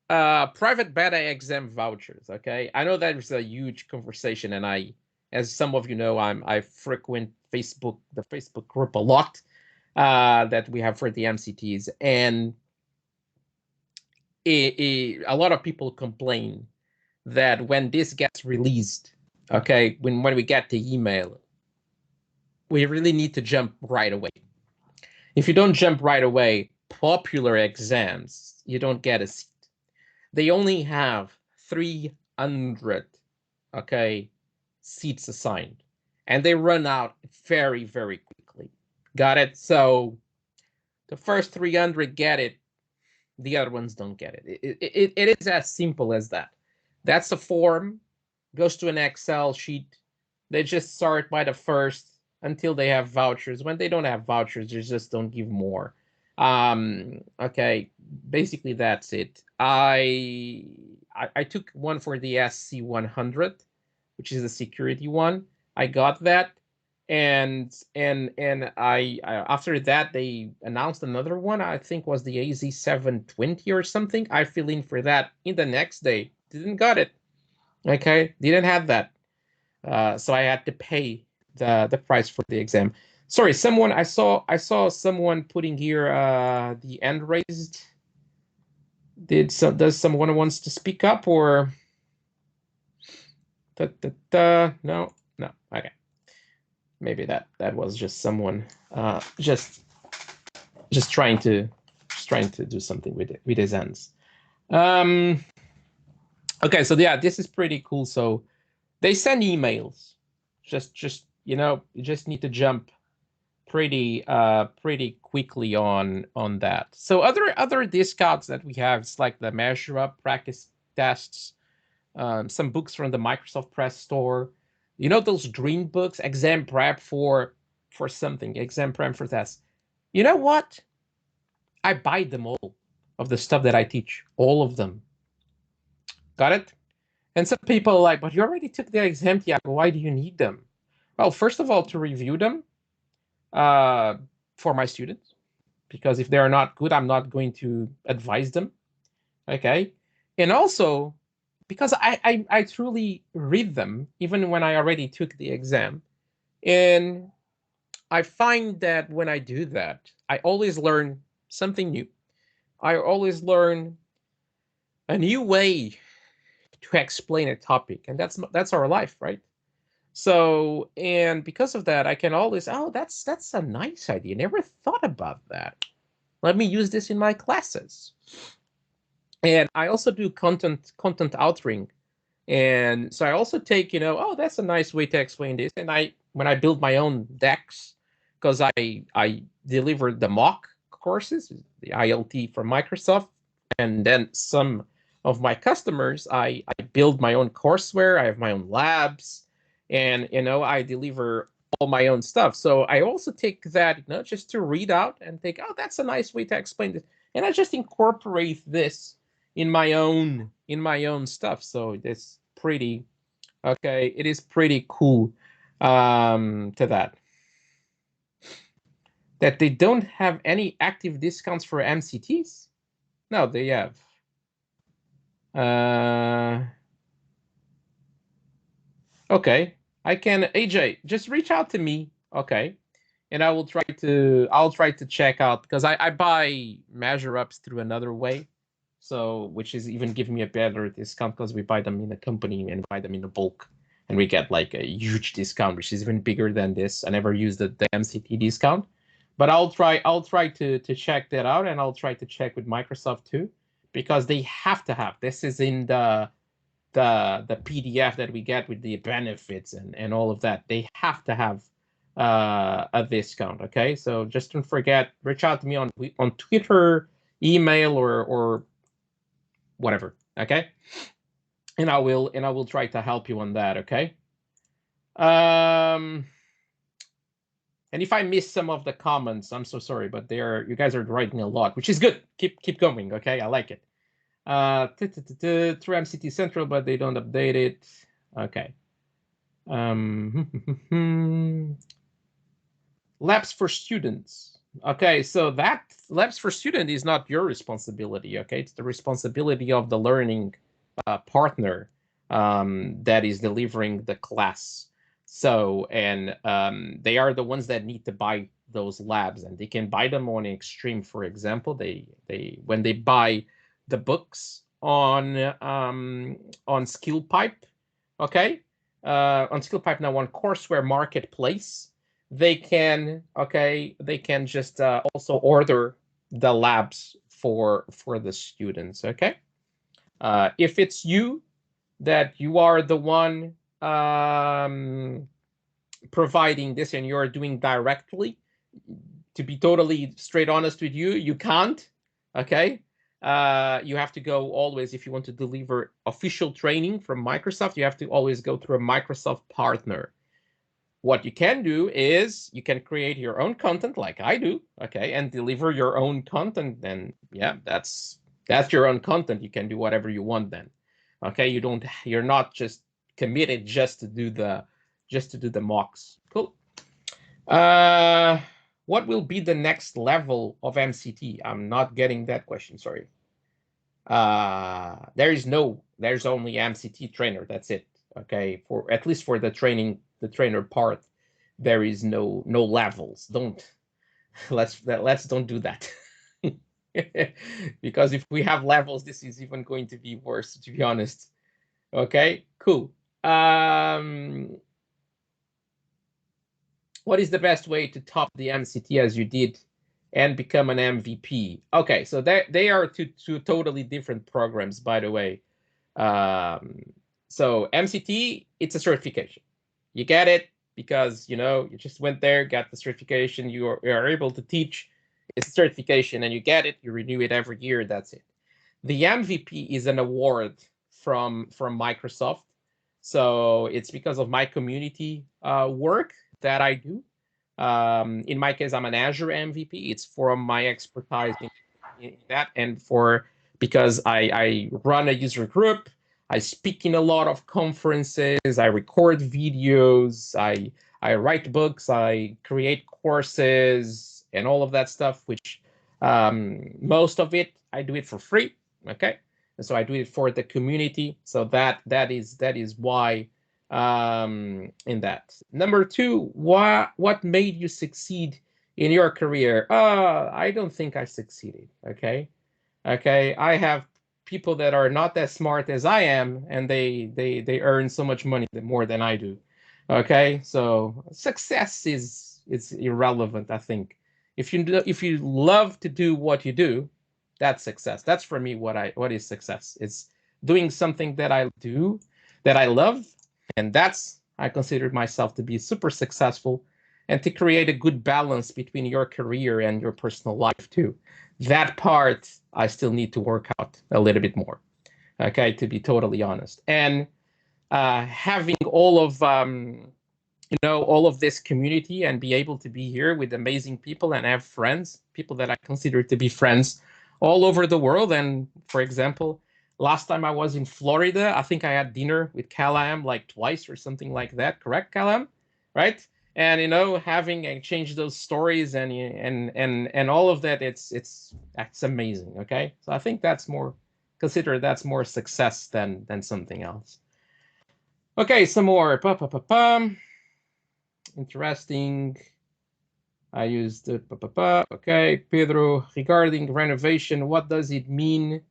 S2: Private beta exam vouchers. Okay, I know that is a huge conversation, and as some of you know, I frequent the Facebook group a lot that we have for the MCTs, and a lot of people complain that when this gets released, okay, when we get the email, we really need to jump right away. If you don't jump right away, popular exams, you don't get a seat. They only have 300, okay, seats assigned, and they run out very, very quickly. Got it? So the first 300 get it, the other ones don't get it. It is as simple as that. That's a form, goes to an Excel sheet. They just sort by the first until they have vouchers. When they don't have vouchers, they just don't give more. Okay, basically that's it. I took one for the SC100, which is the security one. I got that, and I after that they announced another one. I think was the AZ720 or something. I fill in for that in the next day. Didn't got it. Okay, didn't have that. So I had to pay the price for the exam. Sorry, I saw someone putting here the hand raised. Does someone wants to speak up, or no? Okay, maybe that was just someone just trying to do something with his hands. Okay, so yeah, this is pretty cool. So they send emails. Just you just need to jump pretty quickly on that. So other discounts that we have is like the Measure Up practice tests, some books from the Microsoft Press Store. Those green books, exam prep for something, exam prep for tests. You know what? I buy them all, of the stuff that I teach, all of them. Got it? And some people are like, but you already took the exam, Tiago. Why do you need them? Well, first of all, to review them. for my students, because if they are not good, I'm not going to advise them. Okay, and also because I truly read them even when I already took the exam, and I find that when I do that, I always learn something new. I always learn a new way to explain a topic, and that's our life, right? So, and because of that, I can always, oh, that's a nice idea. Never thought about that. Let me use this in my classes. And I also do content authoring. And so I also take, oh, that's a nice way to explain this. And when I build my own decks, because I deliver the mock courses, the ILT from Microsoft, and then some of my customers, I build my own courseware. I have my own labs, and I deliver all my own stuff. So I also take that, just to read out and think, oh, that's a nice way to explain this, and I just incorporate this in my own stuff. So it's pretty okay. It is pretty cool to that they don't have any active discounts for MCTs. No, they have. Okay, I can. AJ, just reach out to me. Okay, and I'll try to check out, because I buy measure ups through another way. So, which is even giving me a better discount, because we buy them in a company and buy them in a bulk, and we get like a huge discount, which is even bigger than this. I never used the MCT discount, but I'll try to check that out, and I'll try to check with Microsoft too, because they have to have this. Is in the PDF that we get with the benefits and all of that. They have to have a discount. Okay, so just don't forget, reach out to me on Twitter, email, or whatever. Okay, and I will try to help you on that. Okay. And if I miss some of the comments, I'm so sorry, but you guys are writing a lot, which is good. Keep going. Okay, I like it. Through MCT Central, but they don't update it. Okay. Labs for students. Okay, so that labs for student is not your responsibility. Okay, it's the responsibility of the learning partner that is delivering the class. So, and they are the ones that need to buy those labs, and they can buy them on Extreme, for example. They when they buy the books on SkillPipe, okay, on SkillPipe now on Courseware Marketplace, they can just also order the labs for the students. Okay, if it's you that you are the one providing this and you're doing directly, to be totally straight honest with you, you can't. Okay, you have to go always, if you want to deliver official training from Microsoft, you have to always go through a Microsoft partner. What you can do is you can create your own content, like I do, okay, and deliver your own content. Then yeah, that's your own content. You can do whatever you want then. Okay, you're not just committed just to do the mocks. Cool. What will be the next level of MCT? I'm not getting that question, sorry. There's only MCT trainer, that's it. Okay, for at least for the trainer part, there is no levels. Let's don't do that. Because if we have levels, this is even going to be worse, to be honest. Okay, cool. What is the best way to top the MCT as you did and become an MVP? Okay, so they are two totally different programs, by the way. So MCT, it's a certification. You get it because you just went there, got the certification, you are able to teach. It's a certification, and you get it. You renew it every year. That's it. The MVP is an award from Microsoft. So it's because of my community work that I do. In my case, I'm an Azure MVP. It's for my expertise in that, and because I run a user group, I speak in a lot of conferences, I record videos, I I write books, I create courses, and all of that stuff, which most of it, I do it for free, okay? And so I do it for the community. So that is why in that. Number two, what made you succeed in your career? I don't think I succeeded, okay? Okay, I have people that are not as smart as I am, and they earn so much money more than I do. Okay, so success is irrelevant. I think if you love to do what you do, that's success. That's for me what is success. It's doing something that I do that I love, and that's I consider myself to be super successful, and to create a good balance between your career and your personal life too. That part I still need to work out a little bit more, okay, to be totally honest. And having all of all of this community and be able to be here with amazing people and have friends, people that I consider to be friends all over the world. And for example, last time I was in Florida, I think I had dinner with Calam like twice or something like that. Correct, Calam? Right? And having exchanged those stories and all of that, it's amazing. Okay, so I think that's more consider that's more success than something else. Okay, some more. Interesting. I used okay, Pedro. Regarding renovation, what does it mean?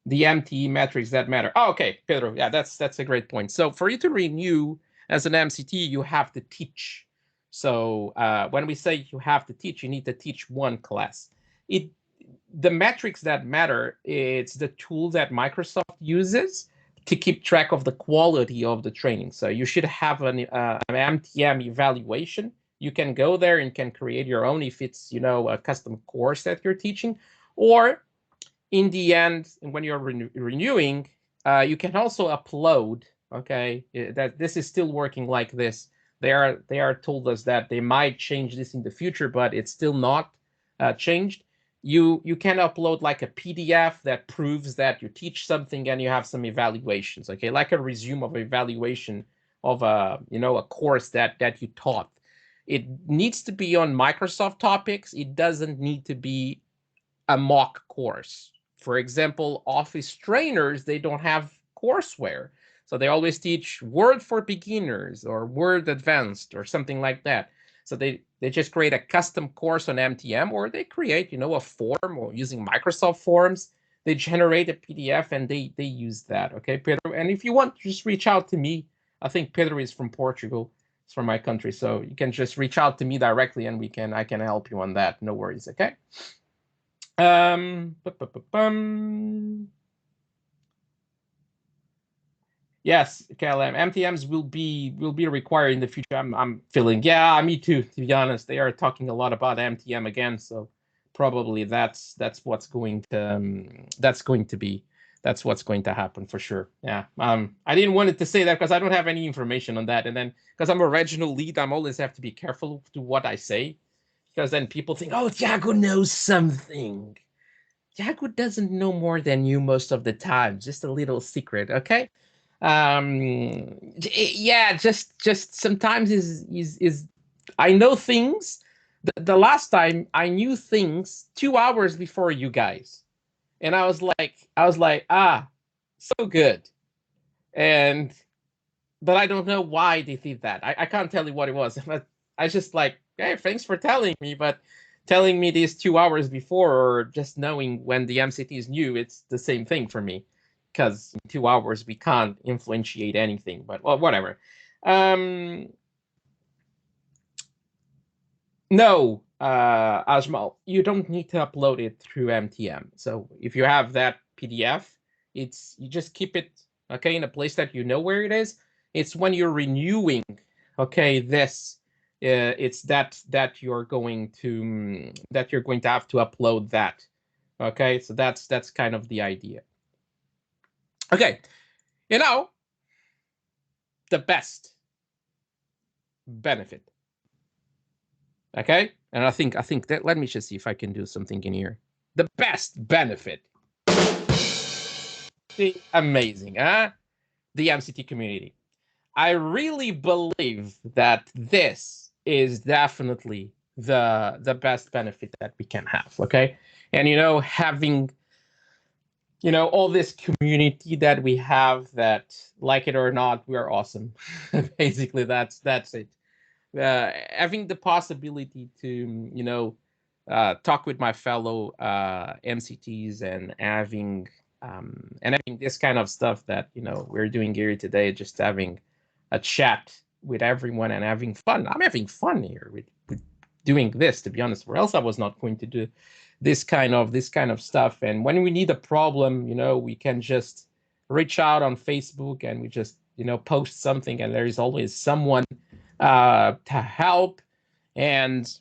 S2: The MTE metrics that matter. Oh, okay, Pedro. Yeah, that's a great point. So for you to renew as an MCT, you have to teach. So when we say you have to teach, you need to teach one class. The metrics that matter, it's the tool that Microsoft uses to keep track of the quality of the training. So you should have an MTM evaluation. You can go there and can create your own if it's a custom course that you're teaching, or in the end, when you're renewing, you can also upload. Okay, that this is still working like this. They are told us that they might change this in the future, but it's still not changed. You can upload like a PDF that proves that you teach something and you have some evaluations. Okay, like a resume of evaluation of a a course that you taught. It needs to be on Microsoft topics. It doesn't need to be a mock course. For example, Office trainers, they don't have courseware. So they always teach Word for beginners or Word advanced or something like that. So they just create a custom course on MTM, or they create, a form or using Microsoft Forms. They generate a PDF and they use that. Okay, Pedro. And if you want, just reach out to me. I think Pedro is from Portugal. It's from my country. So you can just reach out to me directly and I can help you on that. No worries. Okay. Yes, KLM MTMs will be required in the future. I'm feeling, yeah, me too. To be honest, they are talking a lot about MTM again, so probably that's what's going to that's what's going to happen for sure. Yeah. I didn't want it to say that because I don't have any information on that, and then because I'm a regional lead, I'm always have to be careful to what I say, because then people think, oh, Thiago knows something. Tiago doesn't know more than you most of the time. Just a little secret, okay? Yeah, just sometimes is I know things. The last time I knew things 2 hours before you guys, and I was like, so good, and but I don't know why they did that. I can't tell you what it was. But I just like, hey, thanks for telling me, but telling me this 2 hours before or just knowing when the MCT is new, it's the same thing for me. Because in 2 hours we can't influentiate anything, but well, whatever. No, Ajmal, you don't need to upload it through MTM. So if you have that PDF, you just keep it okay in a place that you know where it is. It's when you're renewing, okay, this it's that you're going to have to upload that. Okay, so that's kind of the idea. Okay, the best benefit. Okay, and I think that, let me just see if I can do something in here. The best benefit. Amazing, huh? The MCT community. I really believe that this is definitely the best benefit that we can have. Okay, and having all this community that we have, that, like it or not, we are awesome. Basically, that's it. Having the possibility to talk with my fellow MCTs, and having this kind of stuff that we're doing here today, just having a chat with everyone and having fun. I'm having fun here with doing this, to be honest, or else I was not going to do this kind of stuff. And when we need a problem, we can just reach out on Facebook, and we just post something, and there is always someone to help. And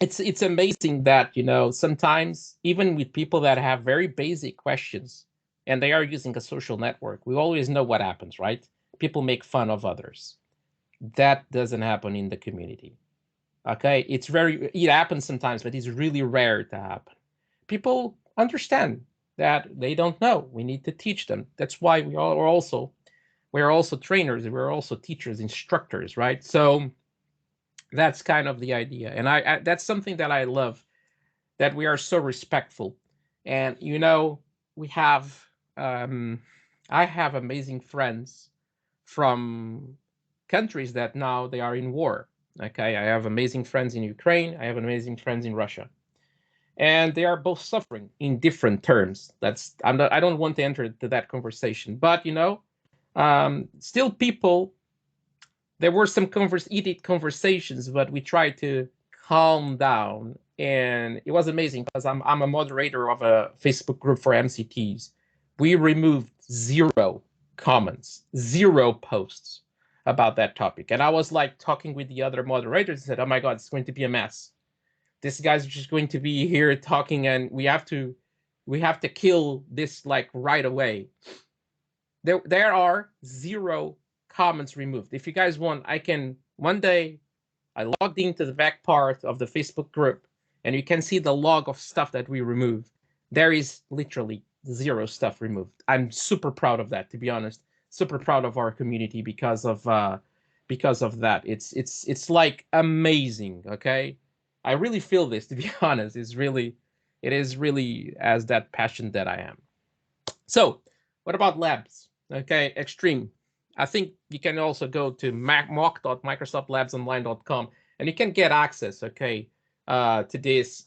S2: it's amazing that sometimes, even with people that have very basic questions and they are using a social network, we always know what happens, right? People make fun of others. That doesn't happen in the community. Okay, it happens sometimes, but it's really rare to happen. People understand that they don't know. We need to teach them. That's why we're also trainers, we're also teachers, instructors, right? So that's kind of the idea. And I that's something that I love, that we are so respectful. And we have I have amazing friends from countries that now they are in war. Okay, I have amazing friends in Ukraine, I have amazing friends in Russia, and they are both suffering in different terms. I don't want to enter into that conversation, but still, people, there were some heated conversations, but we tried to calm down, and it was amazing because I'm a moderator of a Facebook group for MCTs. We removed 0 comments, 0 posts about that topic, and I was like talking with the other moderators and said, "Oh my God, it's going to be a mess. This guy's just going to be here talking, and we have to kill this like right away." There are 0 comments removed. If you guys want, I can, one day I logged into the back part of the Facebook group, and you can see the log of stuff that we removed. There is literally 0 stuff removed. I'm super proud of that, to be honest. Super proud of our community because of that. It's like amazing. Okay, I really feel this, to be honest. It is really as that passion that I am. So what about labs? Okay, Extreme. I think you can also go to mock.microsoftlabsonline.com, and you can get access, okay, to this.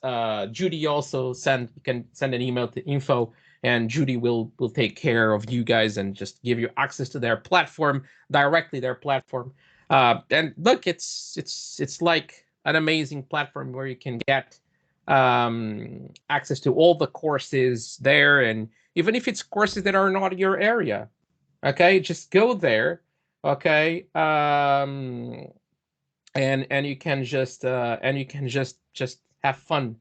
S2: Judy also you can send an email to info, and Judy will take care of you guys and just give you access to their platform, directly their platform. And look, it's like an amazing platform where you can get access to all the courses there, and even if it's courses that are not your area, okay, just go there, okay, and you can just have fun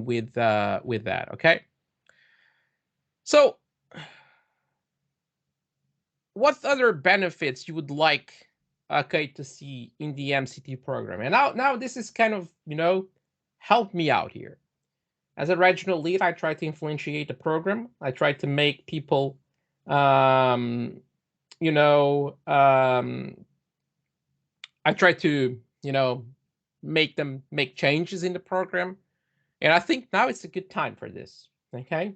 S2: with that, okay. So what other benefits you would like, okay, to see in the MCT program? And now this is kind of help me out here. As a regional lead, I try to influentiate the program. I try to make people I try to make them make changes in the program, and I think now it's a good time for this. Okay,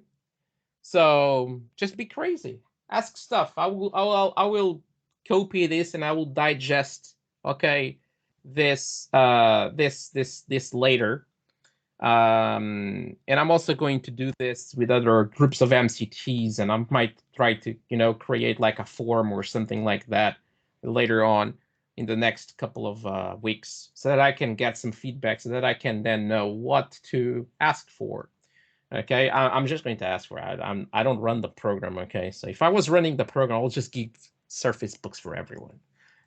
S2: so just be crazy, ask stuff. I will copy this, and I will digest, okay, this later. And I'm also going to do this with other groups of MCTs, and I might try to create like a forum or something like that later on in the next couple of weeks, so that I can get some feedback, so that I can then know what to ask for. Okay, I'm just going to ask for it. I don't run the program. Okay, so if I was running the program, I'll just give Surface books for everyone.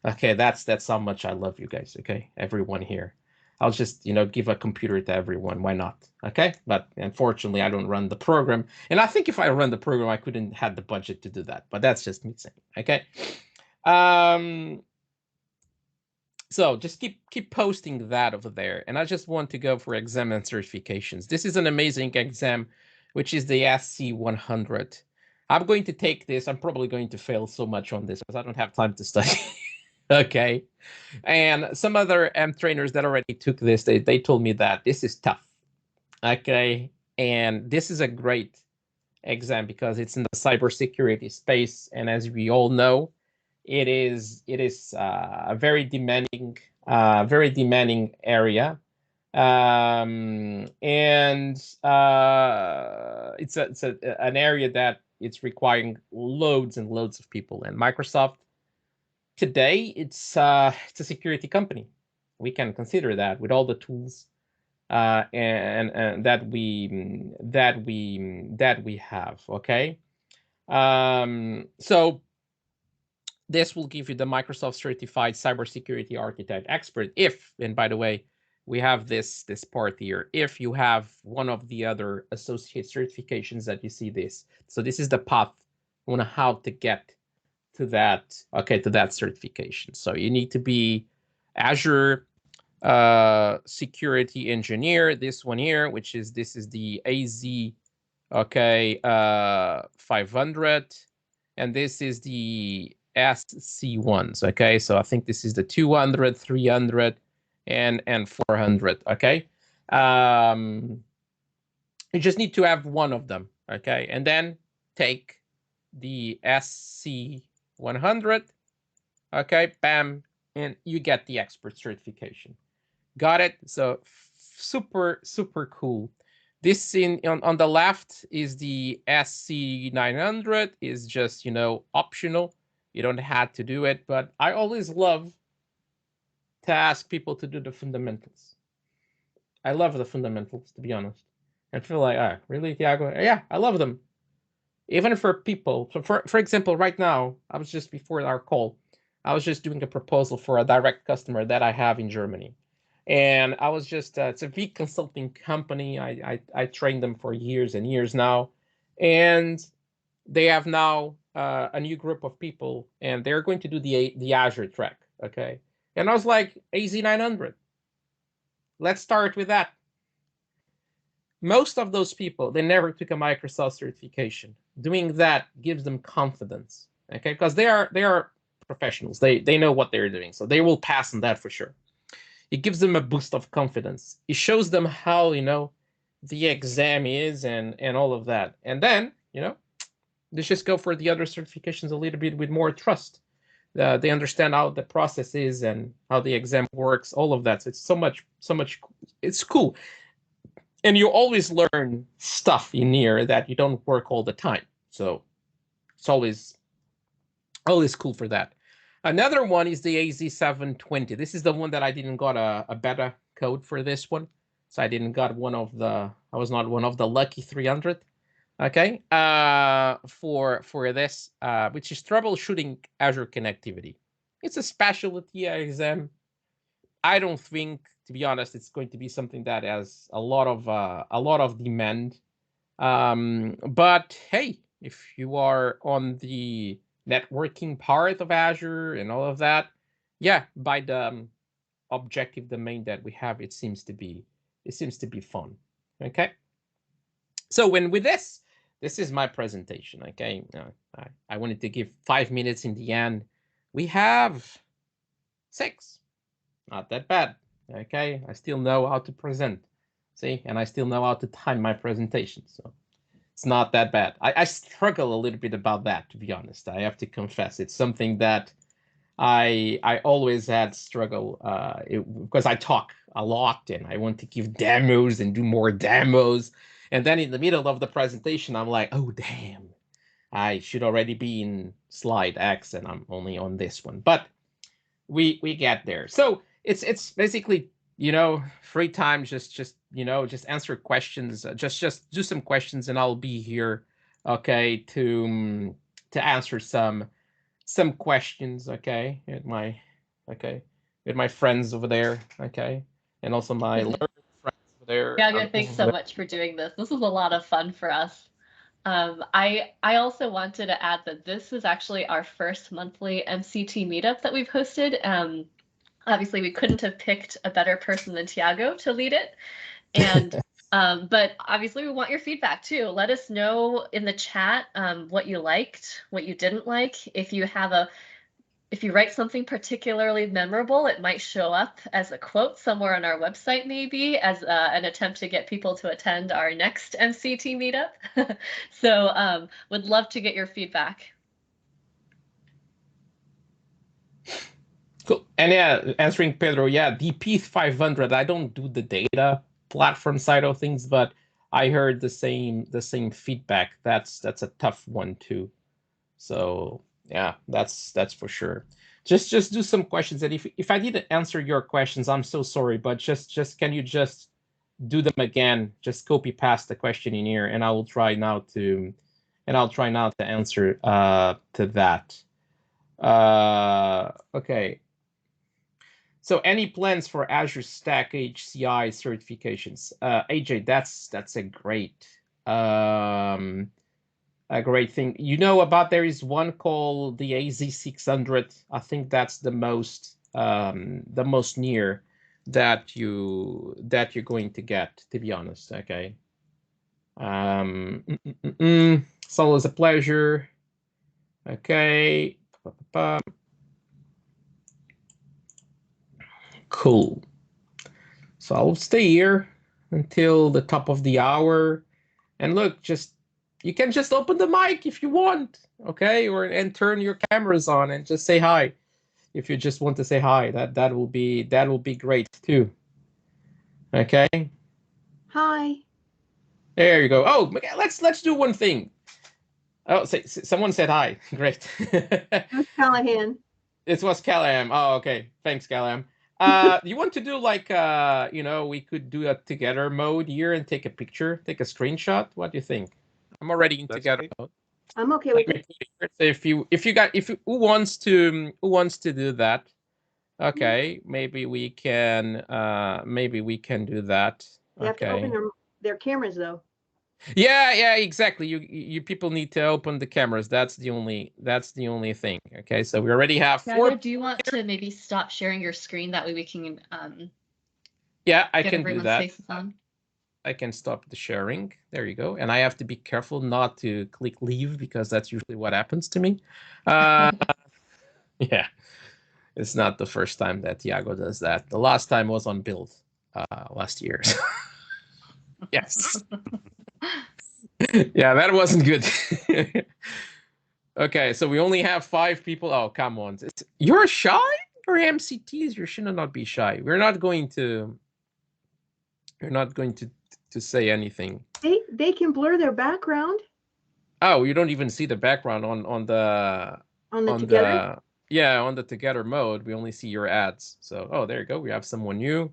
S2: Okay, that's how much I love you guys. Okay, everyone here. I'll just give a computer to everyone. Why not? Okay, but unfortunately, I don't run the program, and I think if I run the program, I couldn't have the budget to do that. But that's just me saying. Okay. So just keep posting that over there, and I just want to go for exam and certifications. This is an amazing exam, which is the SC100. I'm going to take this. I'm probably going to fail so much on this because I don't have time to study. Okay. And some other trainers that already took this, they told me that this is tough. Okay. And this is a great exam because it's in the cybersecurity space. And as we all know, it is a very demanding area. And it's an area that it's requiring loads and loads of people. And Microsoft today, it's a security company. We can consider that with all the tools and that we have. Okay, so this will give you the Microsoft certified cybersecurity architect expert. If, and by the way, we have this part here, if you have one of the other associate certifications that you see this. So this is the path on how to get to that, okay, to that certification. So you need to be Azure security engineer, this one here, which is, this is the AZ, okay, 500, and this is the SC1s, okay? So I think this is the 200, 300, and 400, okay? You just need to have one of them, okay? And then take the SC100, okay, bam, and you get the expert certification. Got it? So super, super cool. This on the left is the SC900, is just, optional. You don't have to do it, but I always love to ask people to do the fundamentals. I love the fundamentals, to be honest. I feel like, really, Thiago? Yeah, I love them. Even for people. So for example, right now, I was just, before our call, I was just doing a proposal for a direct customer that I have in Germany. And I was just, it's a big consulting company. I trained them for years and years now. And they have now a new group of people, and they're going to do the Azure track, okay? And I was like, AZ900. Let's start with that. Most of those people, they never took a Microsoft certification. Doing that gives them confidence, okay? Because they are professionals. They know what they're doing, so they will pass on that for sure. It gives them a boost of confidence. It shows them how, the exam is and all of that. And then, let's just go for the other certifications a little bit with more trust. They understand how the process is and how the exam works, all of that. So it's so much, it's cool. And you always learn stuff in here that you don't work all the time. So it's always cool for that. Another one is the AZ720. This is the one that I didn't got a beta code for this one. So I didn't got I was not one of the lucky 300. Okay, for this, which is troubleshooting Azure connectivity. It's a specialty exam. I don't think, to be honest, it's going to be something that has a lot of demand. But hey, if you are on the networking part of Azure and all of that, yeah, by the objective domain that we have, it seems to be fun. Okay. So with this is my presentation. Okay. I wanted to give 5 minutes in the end. We have 6. Not that bad. Okay. I still know how to present. See, and I still know how to time my presentation. So it's not that bad. I struggle a little bit about that, to be honest. I have to confess. It's something that I always had struggle because I talk a lot and I want to give demos and do more demos. And then in the middle of the presentation, I'm like, oh, damn, I should already be in slide X and I'm only on this one. But we get there. So it's basically, free time, just answer questions, just do some questions and I'll be here, okay, to answer some questions, okay, with my friends over there, okay, and also my learning friends over there.
S1: Tiago, thanks so much for doing this. This was a lot of fun for us. I also wanted to add that this is actually our first monthly MCT meetup that we've hosted. Obviously, we couldn't have picked a better person than Tiago to lead it. And but obviously, we want your feedback too. Let us know in the chat what you liked, what you didn't like. If you have if you write something particularly memorable, it might show up as a quote somewhere on our website, maybe as an attempt to get people to attend our next MCT meetup. So would love to get your feedback.
S2: Cool. And yeah, answering Pedro, yeah, DP 500. I don't do the data platform side of things, but I heard the same feedback. That's a tough one too. So yeah, that's for sure. Just do some questions, and if I didn't answer your questions, I'm so sorry. But just can you just do them again? Just copy paste the question in here, and I'll try now to answer to that. Okay. So any plans for Azure Stack HCI certifications? AJ, that's a great thing. You know about there is one called the AZ600. I think that's the most near that you're going to get, to be honest. Okay. It's always a pleasure. Okay. Cool. So I'll stay here until the top of the hour. And look, you can just open the mic if you want, okay? And turn your cameras on and just say hi. If you just want to say hi, that will be great too. Okay?
S3: Hi.
S2: There you go. Oh, let's do one thing. Oh, someone said hi. Great.
S3: Who's Callahan?
S2: It was Calam. Oh, okay. Thanks, Calam. You want to do like we could do a together mode here and take a picture, take a screenshot? What do you think? I'm already in together mode.
S3: I'm okay with it.
S2: So who wants to do that? Okay, maybe we can do that.
S3: They have to open their cameras though.
S2: Yeah, exactly. You people need to open the cameras. That's the only thing. Okay, so we already have
S1: Tiago, do you want to maybe stop sharing your screen? That way we can
S2: yeah, I can do that.
S1: faces on.
S2: I can stop the sharing. There you go. And I have to be careful not to click leave because that's usually what happens to me. Yeah, it's not the first time that Thiago does that. The last time was on build last year. Yes. Yeah, that wasn't good. Okay, so we only have 5 people. Oh, come on. You're shy? You're MCTs. You should not be shy. We're not going to say anything.
S3: They can blur their background.
S2: Oh, you don't even see the background on the
S3: together?
S2: On the together mode. We only see your ads. So, oh, there you go. We have someone new.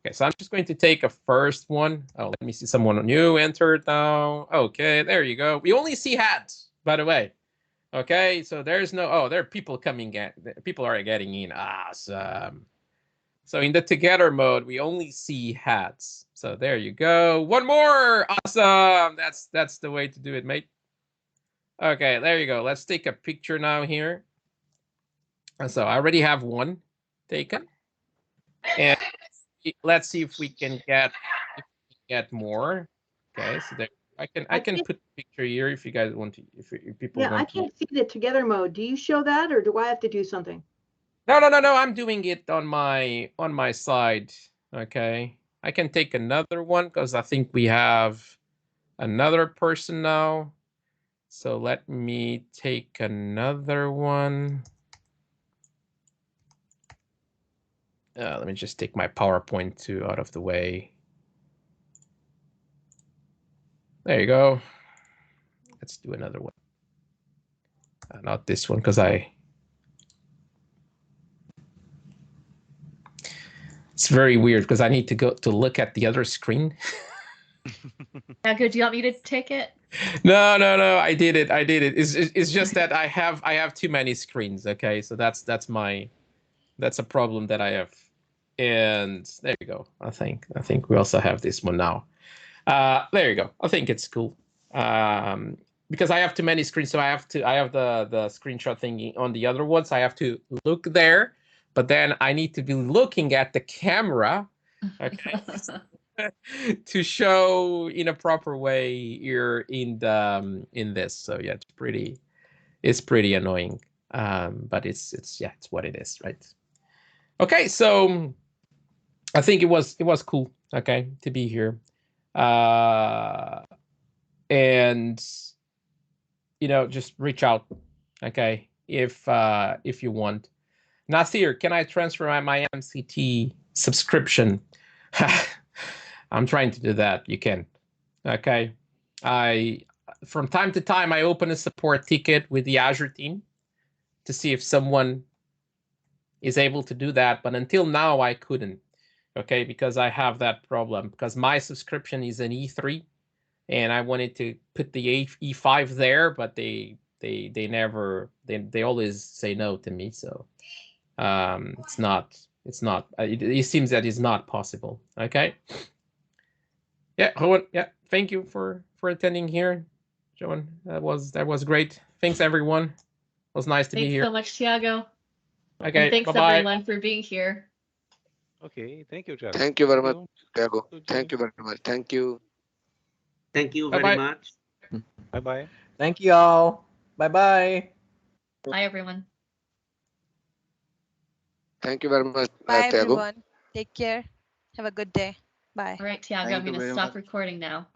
S2: Okay, so I'm just going to take a first one. Oh, let me see someone new entered now. Okay, there you go. We only see hats, by the way. Okay, so there's no. Oh, there are people coming in. People are getting in. Awesome. So in the together mode, we only see hats. So there you go. One more. Awesome. That's the way to do it, mate. Okay, there you go. Let's take a picture now here. So I already have one taken. And let's see if we can get more. Okay, so there I can put the picture here if you guys want to. If people want to.
S3: Yeah, I can't see the together mode. Do you show that, or do I have to do something?
S2: No. I'm doing it on my side. Okay, I can take another one because I think we have another person now. So let me take another one. Let me just take my PowerPoint out of the way. There you go. Let's do another one. Not this one because it's very weird because I need to go to look at the other screen.
S1: Tiago, do you want me to take it?
S2: No. I did it. It's just that I have too many screens. Okay, so that's a problem that I have. And there you go. I think we also have this one now. There you go. I think it's cool. Because I have too many screens, so I have the screenshot thingy on the other ones. I have to look there, but then I need to be looking at the camera, okay, to show in a proper way here in this. So yeah, it's pretty annoying. but it's what it is, right? Okay, so I think it was cool, okay, to be here, and you know, just reach out, okay, if you want. Nasir, can I transfer my MCT subscription? I'm trying to do that. You can. Okay. From time to time, I open a support ticket with the Azure team to see if someone is able to do that. But until now, I couldn't. Okay, because I have that problem, because my subscription is an E3 and I wanted to put the E5 there, but they never, they always say no to me. So it's not, it seems that it's not possible. Okay. Yeah, Rowan, yeah, thank you for attending here. Joan, that was great. Thanks everyone. It was nice to be here.
S1: Thanks so much, Tiago.
S2: Okay,
S1: And thanks
S2: bye-bye.
S1: everyone for being here.
S4: Okay, thank you, Tiago.
S5: Thank you very much, Tiago. Thank you very much. Thank you.
S6: Thank you very
S2: Bye-bye.
S6: much.
S4: Bye-bye.
S7: Thank you all. Bye-bye.
S1: Bye, everyone.
S5: Thank you very much,
S8: Bye,
S5: Tiago.
S8: everyone. Take care. Have a good day. Bye.
S1: All right, Tiago,
S5: Thank
S1: I'm
S5: you
S1: going to
S5: very
S1: stop
S5: much.
S1: recording now.